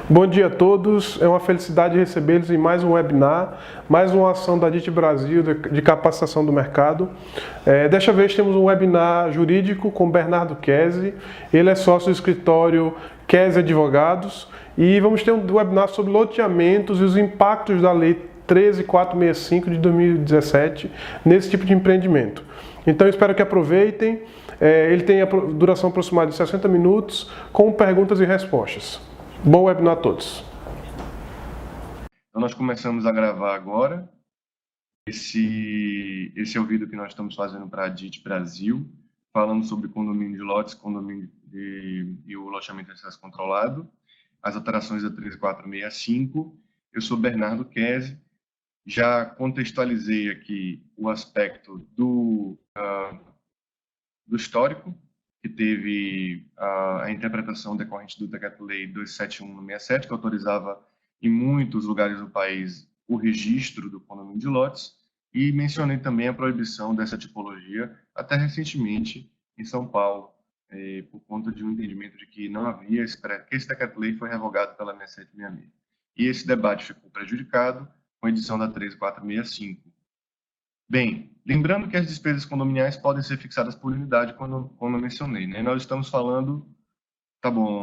Bom dia a todos, é uma felicidade recebê-los em mais um webinar, mais uma ação da DIT Brasil de capacitação do mercado. Desta vez temos um webinar jurídico com Bernardo Kese, ele é sócio do escritório Kese Advogados e vamos ter um webinar sobre loteamentos e os impactos da Lei 13.465 de 2017 nesse tipo de empreendimento. Então espero que aproveitem, ele tem a duração aproximada de 60 minutos com perguntas e respostas. Bom webinar a todos. Então, nós começamos a gravar agora. Esse é o vídeo que nós estamos fazendo para a DIT Brasil, falando sobre condomínio de lotes, condomínio e o loteamento de acesso controlado, as alterações da 13465. Eu sou Bernardo Kese, já contextualizei aqui o aspecto do histórico, que teve a interpretação decorrente do Decreto-Lei 271/67, que autorizava em muitos lugares do país o registro do condomínio de lotes, e mencionei também a proibição dessa tipologia, até recentemente em São Paulo, por conta de um entendimento de que não havia, que esse Decreto-Lei foi revogado pela 6766. E esse debate ficou prejudicado com a edição da 13465. Bem, lembrando que as despesas condominiais podem ser fixadas por unidade, como eu mencionei, né? Nós estamos falando, tá bom.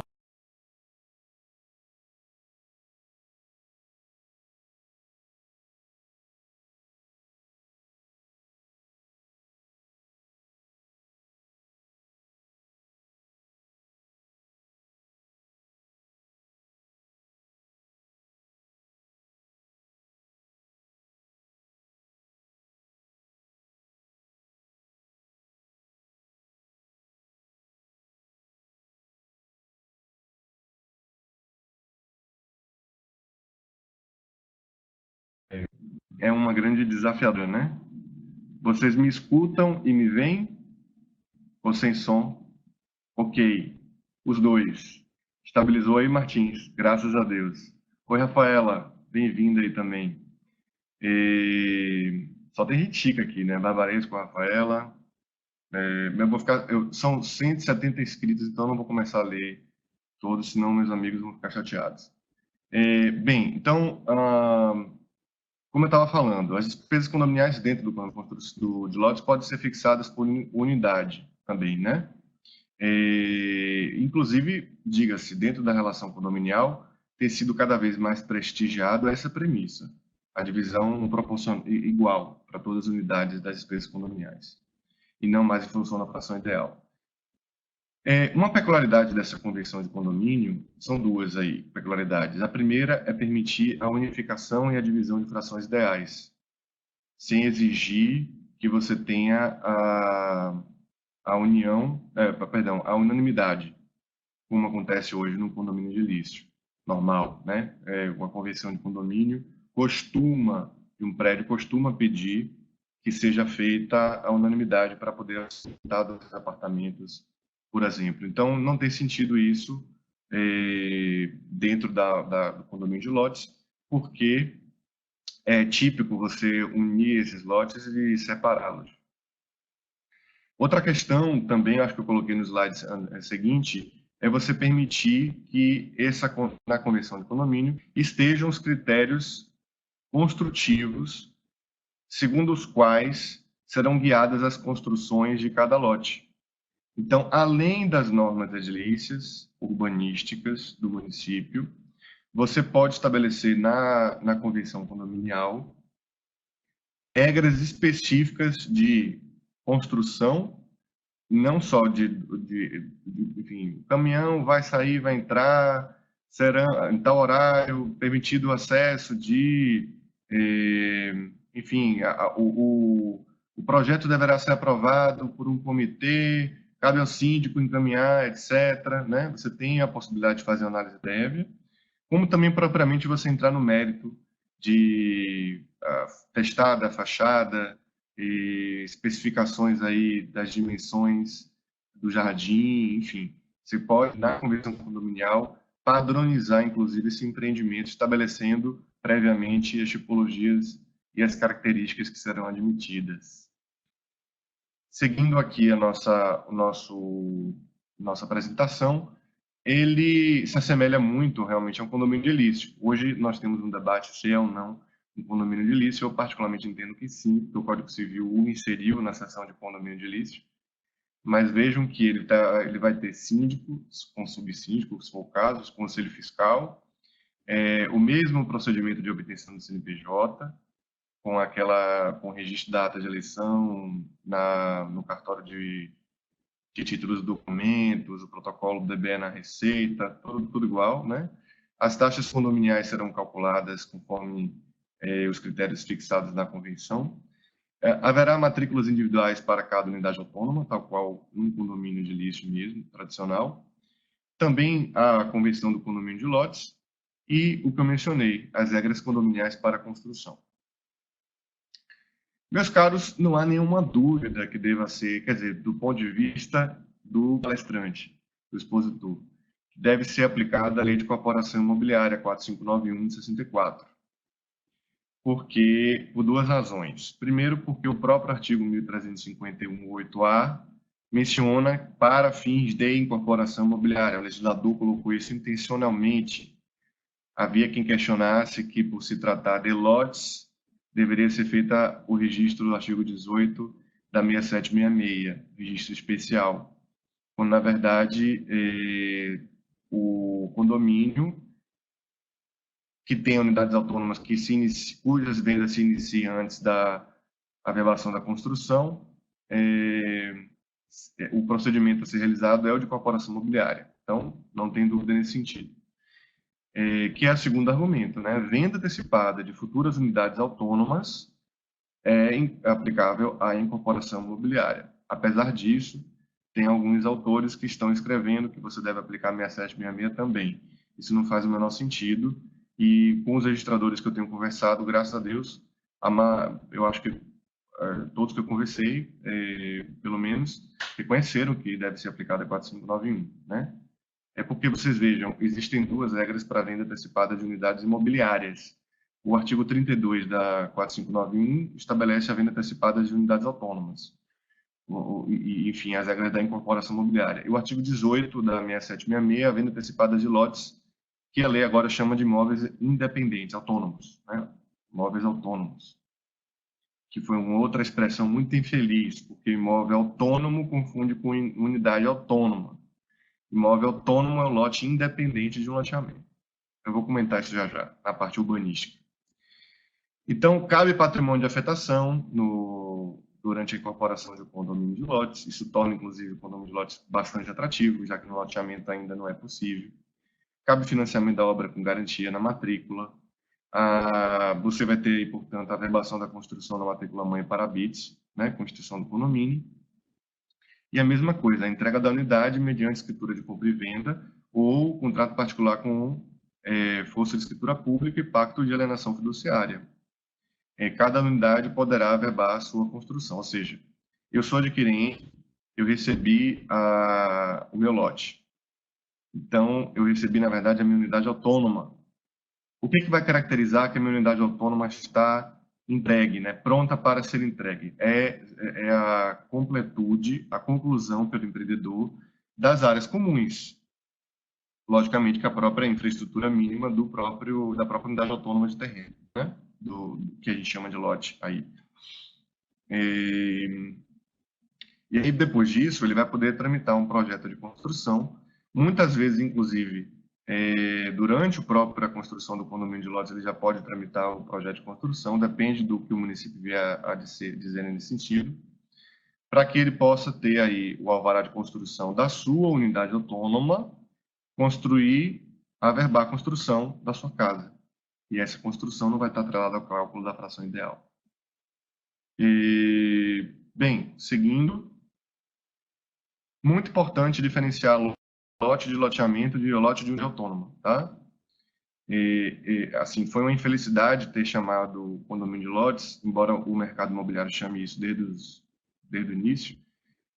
É uma grande desafiadora, né? Vocês me escutam e me veem? Ou sem som? Ok. Os dois. Estabilizou aí, Martins. Graças a Deus. Oi, Rafaela. Bem-vinda aí também. Só tem gente chique aqui, né? Barbaresco, Rafaela. Eu vou ficar, são 170 inscritos, então eu não vou começar a ler todos, senão meus amigos vão ficar chateados. Bem, então, como eu estava falando, as despesas condominiais dentro do plano de lotes podem ser fixadas por unidade também, né? Inclusive, diga-se, dentro da relação condominial, tem sido cada vez mais prestigiado essa premissa, a divisão igual para todas as unidades das despesas condominiais, e não mais em função da fração ideal. Uma peculiaridade dessa convenção de condomínio, são duas aí peculiaridades. A primeira é permitir a unificação e a divisão de frações ideais, sem exigir que você tenha a unanimidade, como acontece hoje no condomínio de edilício normal, né? Uma convenção de condomínio um prédio costuma pedir que seja feita a unanimidade para poder aceitar dos apartamentos, por exemplo. Então, não tem sentido isso dentro do condomínio de lotes, porque é típico você unir esses lotes e separá-los. Outra questão, também acho que eu coloquei no slide seguinte, é você permitir que na convenção de condomínio estejam os critérios construtivos, segundo os quais serão guiadas as construções de cada lote. Então, além das normas edilícias, urbanísticas do município, você pode estabelecer na convenção condominial regras específicas de construção, não só enfim, o caminhão vai sair, vai entrar, será em tal horário, permitido o acesso enfim, o projeto deverá ser aprovado por um comitê, cabe ao síndico encaminhar, etc. Né? Você tem a possibilidade de fazer análise prévia, como também propriamente você entrar no mérito de testada, fachada, e especificações aí das dimensões do jardim, enfim. Você pode, na convenção condominial, padronizar, inclusive, esse empreendimento, estabelecendo previamente as tipologias e as características que serão admitidas. Seguindo aqui a nossa apresentação, ele se assemelha muito realmente a um condomínio edilício. Hoje nós temos um debate se é ou não um condomínio edilício. Eu particularmente entendo que sim, porque o Código Civil o inseriu na seção de condomínio edilício. Mas vejam que ele vai ter síndico, com subsíndico, se for o caso, conselho fiscal, o mesmo procedimento de obtenção do CNPJ, com o registro da ata de eleição no cartório de títulos e documentos, o protocolo do DBE na Receita, tudo igual, né? As taxas condominiais serão calculadas conforme os critérios fixados na convenção. Haverá matrículas individuais para cada unidade autônoma, tal qual um condomínio edilício mesmo, tradicional. Também a convenção do condomínio de lotes e o que eu mencionei, as regras condominiais para a construção. Meus caros, não há nenhuma dúvida que deva ser, quer dizer, do ponto de vista do palestrante, do expositor, deve ser aplicada a Lei de Corporação Imobiliária 4591 de 64. Por duas razões. Primeiro, porque o próprio artigo 1351.8a menciona para fins de incorporação imobiliária. O legislador colocou isso intencionalmente. Havia quem questionasse que, por se tratar de lotes, deveria ser feita o registro do artigo 18 da 6766, registro especial, quando, na verdade, o condomínio que tem unidades autônomas cujas vendas se iniciam antes da averbação da construção, o procedimento a ser realizado é o de corporação imobiliária. Então, não tem dúvida nesse sentido. Que é o segundo argumento, né? Venda antecipada de futuras unidades autônomas é aplicável à incorporação imobiliária. Apesar disso, tem alguns autores que estão escrevendo que você deve aplicar 6766 também. Isso não faz o menor sentido. E com os registradores que eu tenho conversado, graças a Deus, eu acho que todos que eu conversei, pelo menos, reconheceram que deve ser aplicada a 4591, né? É porque, vocês vejam, existem duas regras para a venda antecipada de unidades imobiliárias. O artigo 32 da 4591 estabelece a venda antecipada de unidades autônomas. Enfim, as regras da incorporação imobiliária. E o artigo 18 da 6766, a venda antecipada de lotes, que a lei agora chama de imóveis independentes, autônomos, né? Imóveis autônomos, que foi uma outra expressão muito infeliz, porque imóvel autônomo confunde com unidade autônoma. Imóvel autônomo é um lote independente de um loteamento. Eu vou comentar isso já já, na parte urbanística. Então, cabe patrimônio de afetação durante a incorporação de um condomínio de lotes. Isso torna, inclusive, o condomínio de lotes bastante atrativo, já que no loteamento ainda não é possível. Cabe financiamento da obra com garantia na matrícula. Você vai ter, portanto, a averbação da construção da matrícula-mãe para bits, né, constituição do condomínio. E a mesma coisa, a entrega da unidade mediante escritura de compra e venda ou contrato particular com força de escritura pública e pacto de alienação fiduciária. Cada unidade poderá averbar a sua construção, ou seja, eu sou adquirente, eu recebi o meu lote. Então, eu recebi, na verdade, a minha unidade autônoma. O que vai caracterizar que a minha unidade autônoma está entregue, né? Pronta para ser entregue? É a completude, a conclusão pelo empreendedor das áreas comuns. Logicamente que a própria infraestrutura mínima da própria unidade autônoma de terreno, né? Do que a gente chama de lote aí. E aí, depois disso, ele vai poder tramitar um projeto de construção. Muitas vezes, inclusive, durante a própria construção do condomínio de lotes, ele já pode tramitar o projeto de construção, depende do que o município vier a dizer nesse sentido, para que ele possa ter aí o alvará de construção da sua unidade autônoma, averbar a construção da sua casa. E essa construção não vai estar atrelada ao cálculo da fração ideal. Bem, seguindo, muito importante diferenciar lote de loteamento de lote de unidade autônoma, tá? Assim, foi uma infelicidade ter chamado condomínio de lotes, embora o mercado imobiliário chame isso desde o início,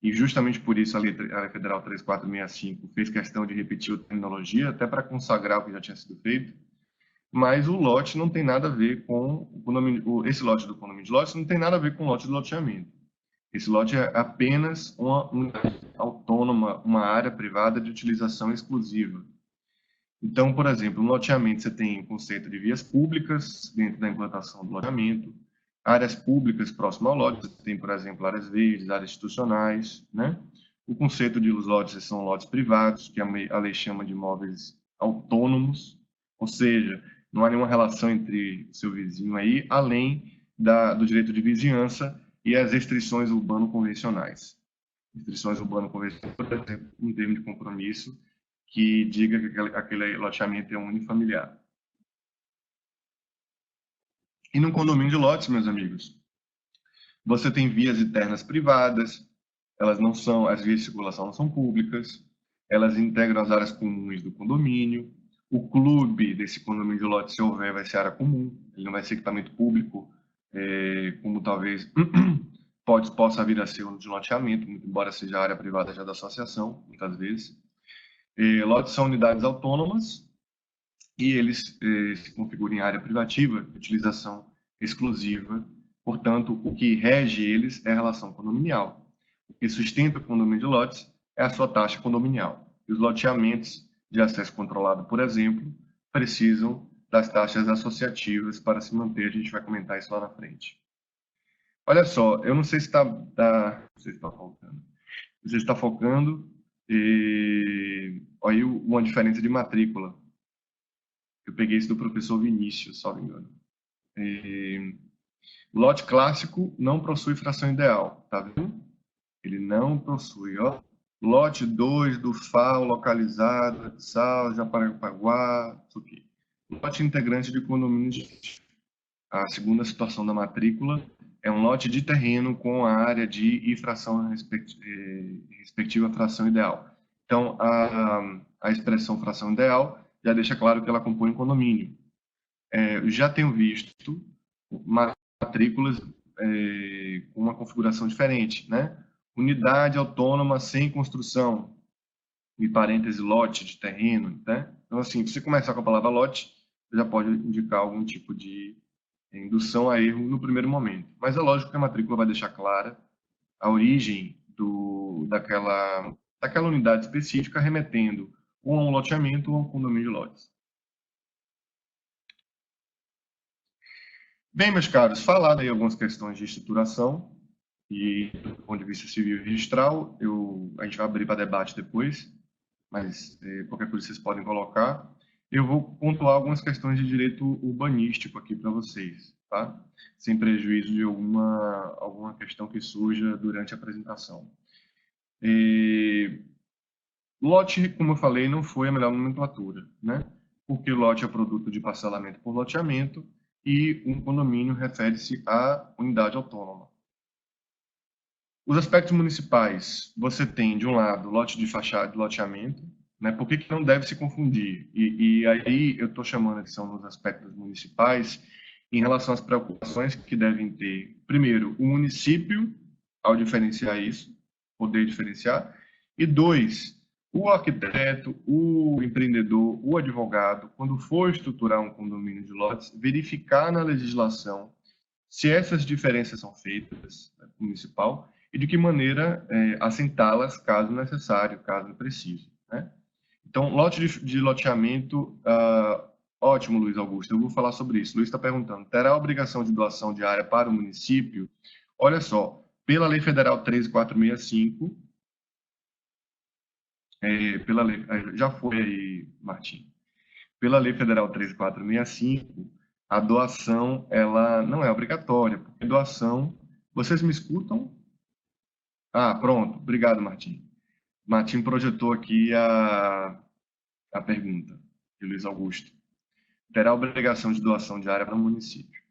e justamente por isso a Lei Federal 3465 fez questão de repetir a terminologia, até para consagrar o que já tinha sido feito, mas o lote não tem nada a ver com esse lote do condomínio de lotes não tem nada a ver com o lote de loteamento. Esse lote é apenas uma unidade autônoma, uma área privada de utilização exclusiva. Então, por exemplo, no loteamento você tem o conceito de vias públicas dentro da implantação do loteamento, áreas públicas próximas ao lote, você tem, por exemplo, áreas verdes, áreas institucionais, né? O conceito de os lotes são lotes privados, que a lei chama de imóveis autônomos, ou seja, não há nenhuma relação entre o seu vizinho aí, além do direito de vizinhança e as restrições urbano-convencionais. Restrições urbano-convencionais, por exemplo, um termo de compromisso que diga que aquele loteamento é unifamiliar. E no condomínio de lotes, meus amigos, você tem vias internas privadas, elas não são, as vias de circulação não são públicas, elas integram as áreas comuns do condomínio. O clube desse condomínio de lote, se houver, vai ser área comum, ele não vai ser equipamento público, como talvez possa vir a ser um de loteamento, embora seja a área privada já da associação, muitas vezes. Lotes são unidades autônomas e eles se configuram em área privativa, de utilização exclusiva. Portanto, o que rege eles é a relação condominial. O que sustenta o condomínio de lotes é a sua taxa condominial. E os loteamentos de acesso controlado, por exemplo, precisam das taxas associativas para se manter. A gente vai comentar isso lá na frente. Olha só, eu não sei se está focando. Você está focando aí uma diferença de matrícula. Eu peguei isso do professor Vinícius, só me engano. O lote clássico não possui fração ideal, tá vendo? Ele não possui, ó. Lote 2 do FAO localizado, Sal, Japaranguá, isso aqui. Lote integrante de condomínio de... A segunda situação da matrícula é um lote de terreno com a área de fração respectiva fração ideal. Então, a expressão fração ideal já deixa claro que ela compõe um condomínio. Eu já tenho visto matrículas com uma configuração diferente, né? Unidade autônoma sem construção, em parêntese, lote de terreno, né? Então, assim, se você começar com a palavra lote, já pode indicar algum tipo de indução a erro no primeiro momento. Mas é lógico que a matrícula vai deixar clara a origem daquela unidade específica, remetendo ou a um loteamento ou a um condomínio de lotes. Bem, meus caros, falado aí algumas questões de estruturação e do ponto de vista civil e registral, a gente vai abrir para debate depois, mas qualquer coisa vocês podem colocar. Eu vou pontuar algumas questões de direito urbanístico aqui para vocês, tá? Sem prejuízo de alguma questão que surja durante a apresentação. Lote, como eu falei, não foi a melhor nomenclatura, né? Porque lote é produto de parcelamento por loteamento e um condomínio refere-se à unidade autônoma. Os aspectos municipais, você tem, de um lado, lote de fachada de loteamento, né? Por que não deve se confundir? E aí eu estou chamando a atenção nos aspectos municipais em relação às preocupações que devem ter, primeiro, o município, ao diferenciar isso, poder diferenciar, e dois, o arquiteto, o empreendedor, o advogado, quando for estruturar um condomínio de lotes, verificar na legislação se essas diferenças são feitas, né, municipal, e de que maneira assentá-las caso necessário, caso preciso, né? Então, lote de loteamento, ótimo, Luiz Augusto, eu vou falar sobre isso. Luiz está perguntando, terá a obrigação de doação de área para o município? Olha só, pela Lei Federal 13465, pela lei, já foi aí, Martim. Pela Lei Federal 13465, a doação, ela não é obrigatória, porque doação... Vocês me escutam? Ah, pronto. Obrigado, Martim. Martim projetou aqui a pergunta de Luiz Augusto. Terá obrigação de doação de área para o município.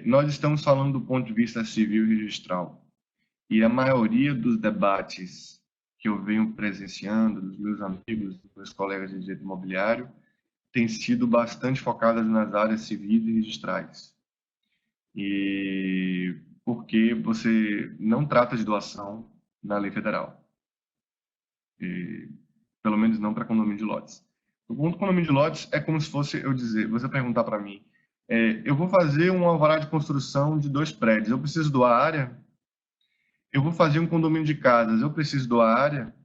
Nós estamos falando do ponto de vista civil e registral. E a maioria dos debates que eu venho presenciando, dos meus amigos, dos meus colegas de direito imobiliário, tem sido bastante focadas nas áreas civis e registrais. E porque você não trata de doação na lei federal. Pelo menos não para condomínio de lotes. O ponto do condomínio de lotes é como se fosse você perguntar para mim, eu vou fazer um alvará de construção de 2 prédios, eu preciso doar área? Eu vou fazer um condomínio de casas, eu preciso doar área?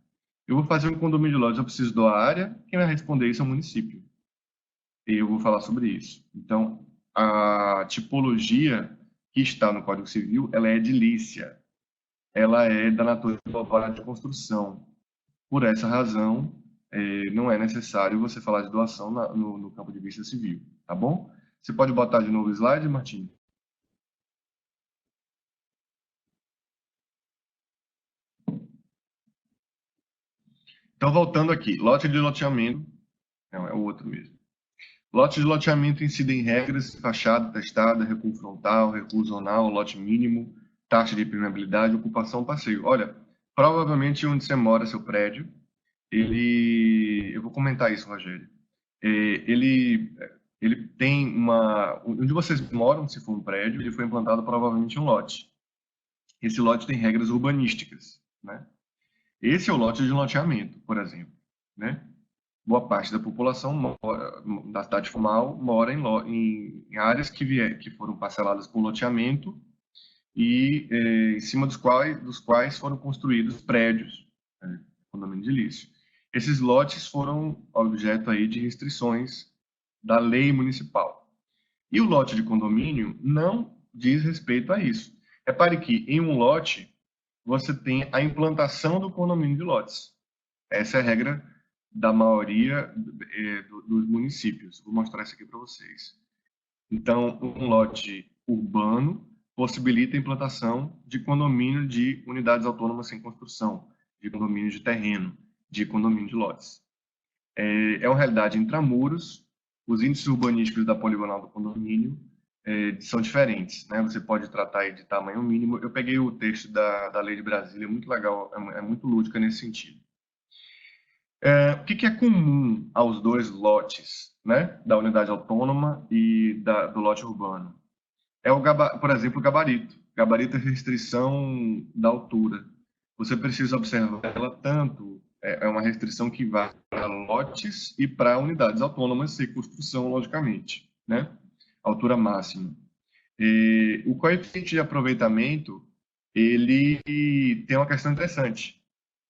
Eu vou fazer um condomínio de lojas, eu preciso doar área? Quem vai responder isso é o município. E eu vou falar sobre isso. Então, a tipologia que está no Código Civil, ela é edilícia. Ela é da natureza do alvará de construção. Por essa razão, não é necessário você falar de doação no campo de vista civil, tá bom? Você pode botar de novo o slide, Martim? Então, voltando aqui, lote de loteamento, não, é o outro mesmo. Lote de loteamento incide em regras, fachada, testada, recuo frontal, recuo zonal, lote mínimo, taxa de permeabilidade, ocupação, passeio. Olha, provavelmente onde você mora, seu prédio, eu vou comentar isso, Rogério. É, ele, ele tem onde vocês moram, se for um prédio, ele foi implantado provavelmente um lote. Esse lote tem regras urbanísticas, né? Esse é o lote de loteamento, por exemplo, né? Boa parte da população da cidade formal mora em áreas que foram parceladas por loteamento e em cima dos quais foram construídos prédios, né, condomínio edilício. Esses lotes foram objeto aí de restrições da lei municipal. E o lote de condomínio não diz respeito a isso. Repare que em um lote você tem a implantação do condomínio de lotes. Essa é a regra da maioria dos municípios. Vou mostrar isso aqui para vocês. Então, um lote urbano possibilita a implantação de condomínio de unidades autônomas sem construção, de condomínio de terreno, de condomínio de lotes. É uma realidade intramuros, os índices urbanísticos da poligonal do condomínio são diferentes, né? Você pode tratar aí de tamanho mínimo. Eu peguei o texto da Lei de Brasília, é muito legal, é muito lúdica nesse sentido. O que é comum aos dois lotes, né, da unidade autônoma e do lote urbano? Por exemplo, o gabarito. Gabarito é restrição da altura. Você precisa observar ela tanto, é uma restrição que vai para lotes e para unidades autônomas sem construção, logicamente, né? Altura máxima. E o coeficiente de aproveitamento, ele tem uma questão interessante.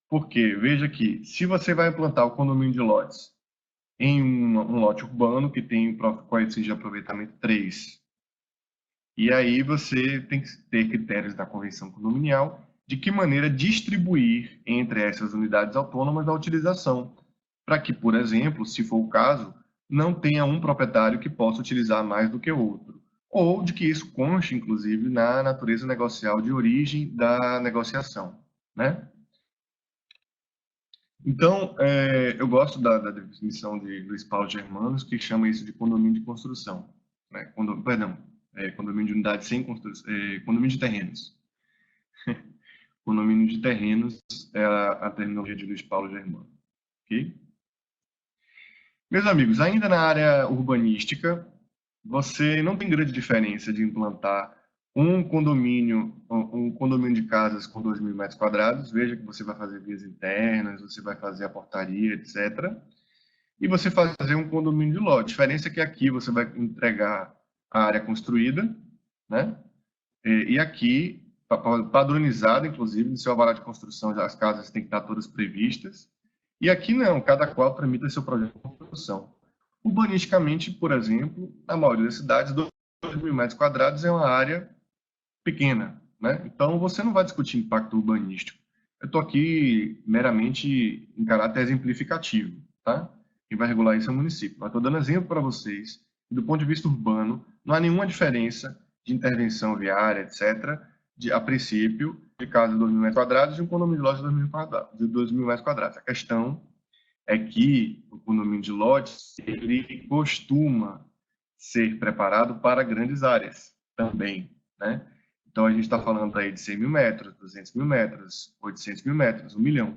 Porque, veja que, se você vai implantar o condomínio de lotes em um lote urbano que tem o próprio coeficiente de aproveitamento 3, e aí você tem que ter critérios da convenção condominial de que maneira distribuir entre essas unidades autônomas a utilização, para que, por exemplo, se for o caso, não tenha um proprietário que possa utilizar mais do que o outro, ou de que isso conste, inclusive, na natureza negocial de origem da negociação, né? Então, eu gosto da definição de Luiz Paulo Germanos, que chama isso de condomínio de construção, né? Perdão, condomínio de unidade sem construção, condomínio de terrenos. Condomínio de terrenos é a terminologia de Luiz Paulo Germano. Ok? Meus amigos, ainda na área urbanística, você não tem grande diferença de implantar um condomínio de casas com 2.000 metros quadrados. Veja que você vai fazer vias internas, você vai fazer a portaria, etc. E você fazer um condomínio de lote. A diferença é que aqui você vai entregar a área construída, né? E aqui, padronizada, inclusive, no seu alvará de construção, as casas têm que estar todas previstas. E aqui não, cada qual tramita seu projeto de construção. Urbanisticamente, por exemplo, na maioria das cidades, 2.000 metros quadrados é uma área pequena, né? Então, você não vai discutir impacto urbanístico. Eu estou aqui meramente em caráter exemplificativo, tá? Quem vai regular isso é o município. Mas estou dando exemplo para vocês. Do ponto de vista urbano, não há nenhuma diferença de intervenção viária, etc., a princípio, de casa de 2.000 metros quadrados e um condomínio de loja de 2.000 metros quadrados. A questão é que o condomínio de lotes, ele costuma ser preparado para grandes áreas também, né? Então, a gente está falando aí de 100.000 metros, 200.000 metros, 800.000 metros, 1 milhão.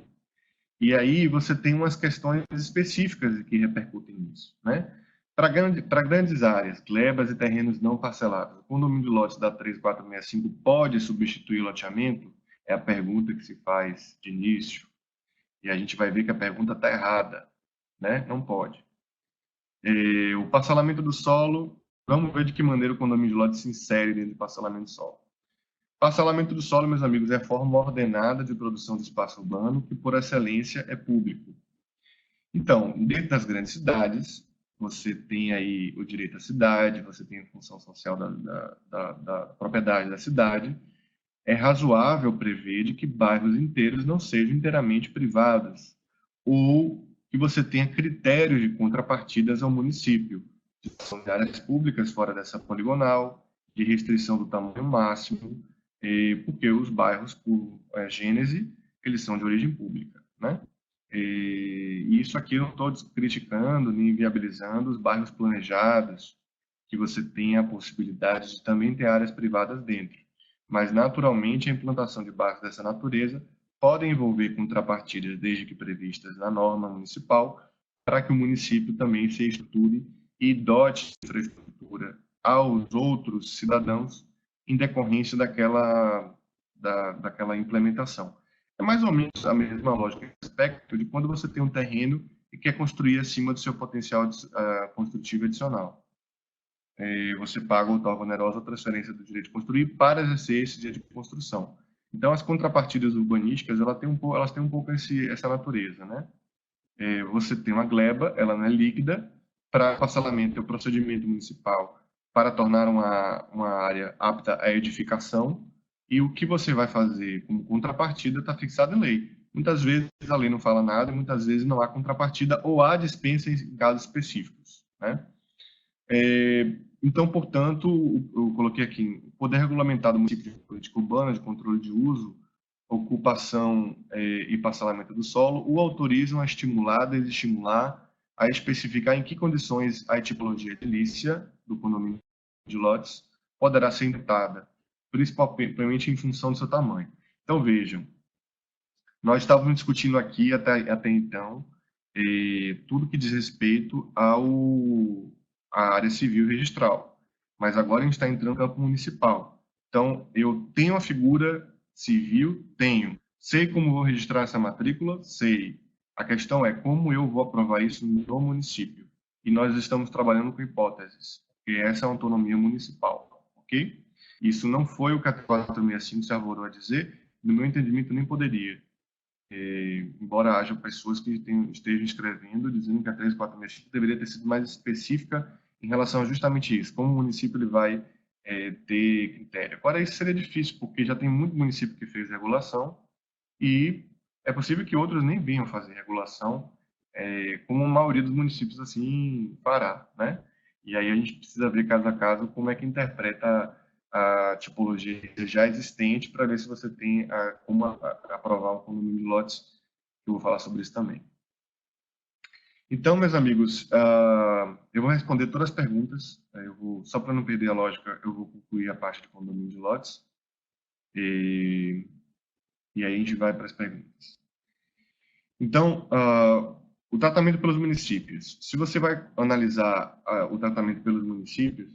E aí você tem umas questões específicas que repercutem nisso, né? Para grandes áreas, glebas e terrenos não parcelados, o condomínio de lotes da 3465 pode substituir o loteamento? É a pergunta que se faz de início. E a gente vai ver que a pergunta está errada, né? Não pode. O parcelamento do solo, vamos ver de que maneira o condomínio de lotes se insere dentro do parcelamento do solo. Parcelamento do solo, meus amigos, é a forma ordenada de produção de espaço urbano que, por excelência, é público. Então, dentro das grandes cidades, você tem aí o direito à cidade, você tem a função social da propriedade da cidade. É razoável prever de que bairros inteiros não sejam inteiramente privados, ou que você tenha critérios de contrapartidas ao município, de áreas públicas fora dessa poligonal, de restrição do tamanho máximo, porque os bairros, por gênese, eles são de origem pública, né? E isso aqui eu não estou criticando nem inviabilizando os bairros planejados, que você tem a possibilidade de também ter áreas privadas dentro. Mas, naturalmente, a implantação de bairros dessa natureza pode envolver contrapartidas, desde que previstas na norma municipal, para que o município também se estruture e dote de infraestrutura aos outros cidadãos em decorrência daquela implementação. É mais ou menos a mesma lógica, aspecto de quando você tem um terreno e quer construir acima do seu potencial construtivo adicional. Você paga a outorga onerosa, a transferência do direito de construir para exercer esse direito de construção. Então, as contrapartidas urbanísticas, elas têm um pouco essa natureza, né? Você tem uma gleba, ela não é líquida, para parcelamento é o procedimento municipal para tornar uma área apta à edificação, e o que você vai fazer como contrapartida está fixado em lei. Muitas vezes a lei não fala nada, muitas vezes não há contrapartida ou há dispensa em casos específicos, né? Então, portanto, eu coloquei aqui, o poder regulamentar do município de política urbana, de controle de uso, ocupação e parcelamento do solo, o autorizam a estimular, desestimular, a especificar em que condições a tipologia edilícia do condomínio de lotes poderá ser implementada, principalmente em função do seu tamanho. Então, vejam, nós estávamos discutindo aqui até então tudo que diz respeito à área civil e registral, mas agora a gente está entrando no campo municipal. Então, eu tenho a figura civil? Tenho. Sei como vou registrar essa matrícula? Sei. A questão é como eu vou aprovar isso no município. E nós estamos trabalhando com hipóteses, porque essa é a autonomia municipal, ok? Isso não foi o que a 465 se arvorou a dizer, no meu entendimento nem poderia. Embora haja pessoas que estejam escrevendo, dizendo que a 3465 deveria ter sido mais específica em relação a justamente isso, como o município ele vai ter critério. Agora, isso seria difícil, porque já tem muito município que fez regulação e é possível que outros nem venham fazer regulação, como a maioria dos municípios assim fará, né? E aí a gente precisa ver caso a caso como é que interpreta a tipologia já existente para ver se você tem como aprovar um condomínio de lotes. Eu vou falar sobre isso também. Então, meus amigos, eu vou responder todas as perguntas. Só para não perder a lógica, eu vou concluir a parte de condomínio de lotes. E aí a gente vai para as perguntas. Então, o tratamento pelos municípios. Se você vai analisar o tratamento pelos municípios,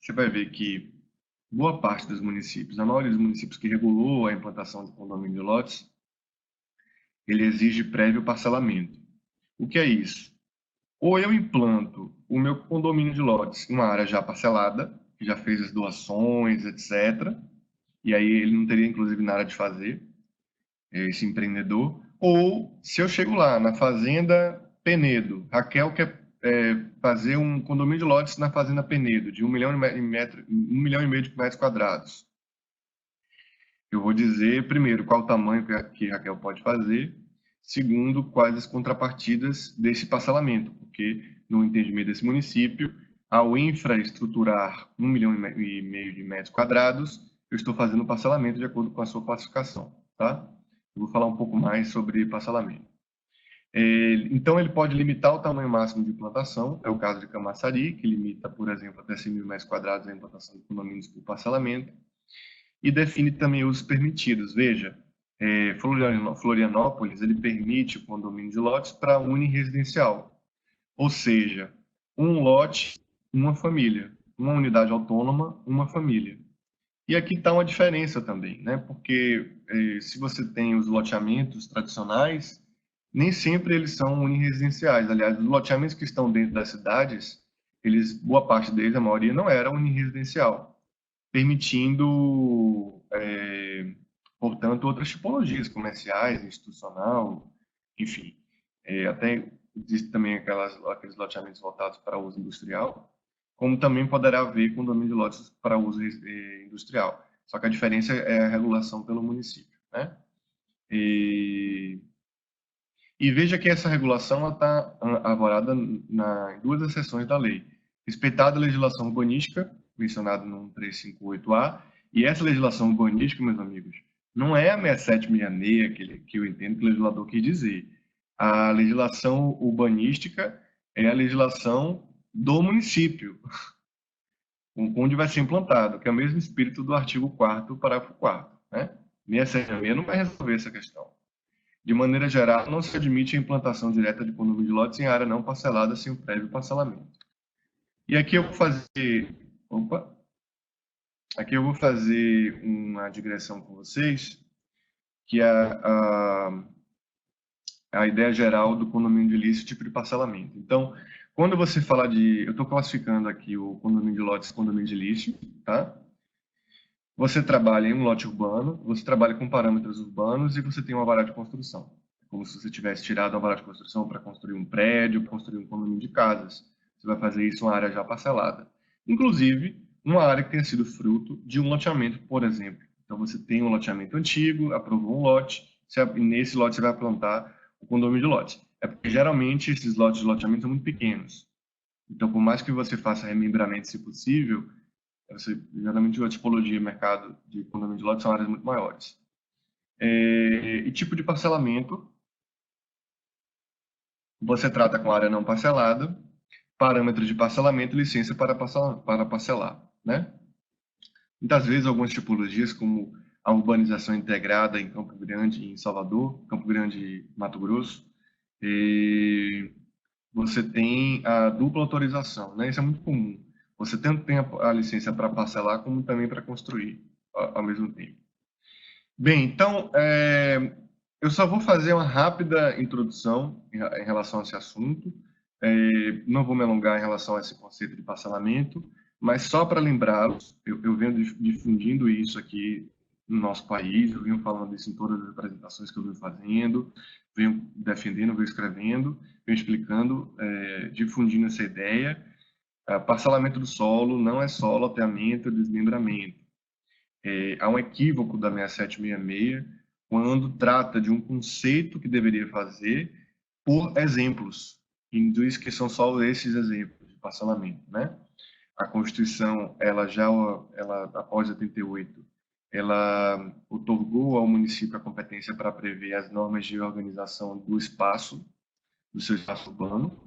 você vai ver que boa parte dos municípios, a maioria dos municípios que regulou a implantação de condomínio de lotes, ele exige prévio parcelamento. O que é isso? Ou eu implanto o meu condomínio de lotes em uma área já parcelada, que já fez as doações, etc., e aí ele não teria, inclusive, nada de fazer, esse empreendedor, ou se eu chego lá na Fazenda Penedo, Raquel quer fazer um condomínio de lotes na Fazenda Penedo, de 1 milhão e meio de metros quadrados. Eu vou dizer, primeiro, qual o tamanho que Raquel pode fazer, segundo, quais as contrapartidas desse parcelamento, porque, no entendimento desse município, ao infraestruturar 1 milhão e meio de metros quadrados, eu estou fazendo o parcelamento de acordo com a sua classificação, tá? Eu vou falar um pouco mais sobre parcelamento. Então, ele pode limitar o tamanho máximo de implantação, é o caso de Camaçari, que limita, por exemplo, até 100 mil metros quadrados a implantação de condomínios por parcelamento, e define também usos permitidos. Veja, Florianópolis, ele permite o condomínio de lotes para uniresidencial, ou seja, um lote, uma família, uma unidade autônoma, uma família. E aqui está uma diferença também, né? Porque se você tem os loteamentos tradicionais, nem sempre eles são uniresidenciais. Aliás, os loteamentos que estão dentro das cidades, boa parte deles, a maioria, não era uniresidencial. permitindo, portanto, outras tipologias comerciais, institucional, enfim. Até existe também aqueles loteamentos voltados para uso industrial, como também poderá haver condomínio de lotes para uso industrial. Só que a diferença é a regulação pelo município, né? E veja que essa regulação está arvorada em duas das seções da lei. Respeitada a legislação urbanística, mencionada no 358A, e essa legislação urbanística, meus amigos, não é a 6766 que eu entendo que o legislador quis dizer. A legislação urbanística é a legislação do município, onde vai ser implantado, que é o mesmo espírito do artigo 4º, parágrafo 4º, né? 6766 não vai resolver essa questão. De maneira geral, não se admite a implantação direta de condomínio de lotes em área não parcelada sem o prévio parcelamento. E aqui eu vou fazer... Aqui eu vou fazer uma digressão com vocês, que é a ideia geral do condomínio de ilícito, tipo de parcelamento. Então, quando você fala de... Eu estou classificando aqui o condomínio de lotes e condomínio de ilícito, tá? Você trabalha em um lote urbano, você trabalha com parâmetros urbanos e você tem uma alvará de construção. É como se você tivesse tirado uma alvará de construção para construir um prédio, construir um condomínio de casas. Você vai fazer isso em uma área já parcelada. Inclusive, uma área que tenha sido fruto de um loteamento, por exemplo. Então, você tem um loteamento antigo, aprovou um lote, e nesse lote você vai plantar o condomínio de lote. É porque, geralmente, esses lotes de loteamento são muito pequenos. Então, por mais que você faça remembramento, se possível, geralmente a tipologia de mercado de condomínio de lotes são áreas muito maiores. E tipo de parcelamento, você trata com área não parcelada, parâmetros de parcelamento e licença para parcelar, né? Muitas vezes, algumas tipologias, como a urbanização integrada em Campo Grande, em Salvador, Campo Grande, Mato Grosso, você tem a dupla autorização, né? Isso é muito comum. Você tanto tem a licença para parcelar, como também para construir ao mesmo tempo. Bem, então, eu só vou fazer uma rápida introdução em relação a esse assunto. Não vou me alongar em relação a esse conceito de parcelamento, mas só para lembrá-los, eu venho difundindo isso aqui no nosso país, eu venho falando isso em todas as apresentações que eu venho fazendo, venho defendendo, venho escrevendo, venho explicando, difundindo essa ideia. Parcelamento do solo não é só loteamento e desmembramento. Há um equívoco da 6766 quando trata de um conceito que deveria fazer por exemplos, e diz que são só esses exemplos de parcelamento, né? A Constituição, ela após 88, ela outorgou ao município a competência para prever as normas de organização do espaço, do seu espaço urbano.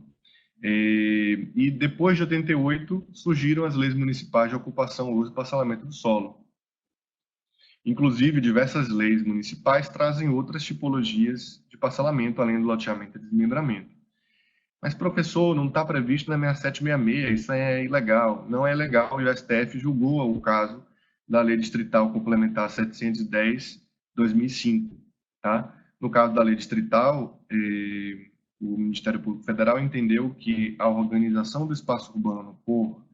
E depois de 88, surgiram as leis municipais de ocupação, uso e parcelamento do solo. Inclusive, diversas leis municipais trazem outras tipologias de parcelamento, além do loteamento e desmembramento. Mas, professor, não está previsto na 6766, isso é ilegal. Não é legal, e o STF julgou o caso da Lei Distrital Complementar 710/2005. Tá? No caso da Lei Distrital, o Ministério Público Federal entendeu que a organização do espaço urbano por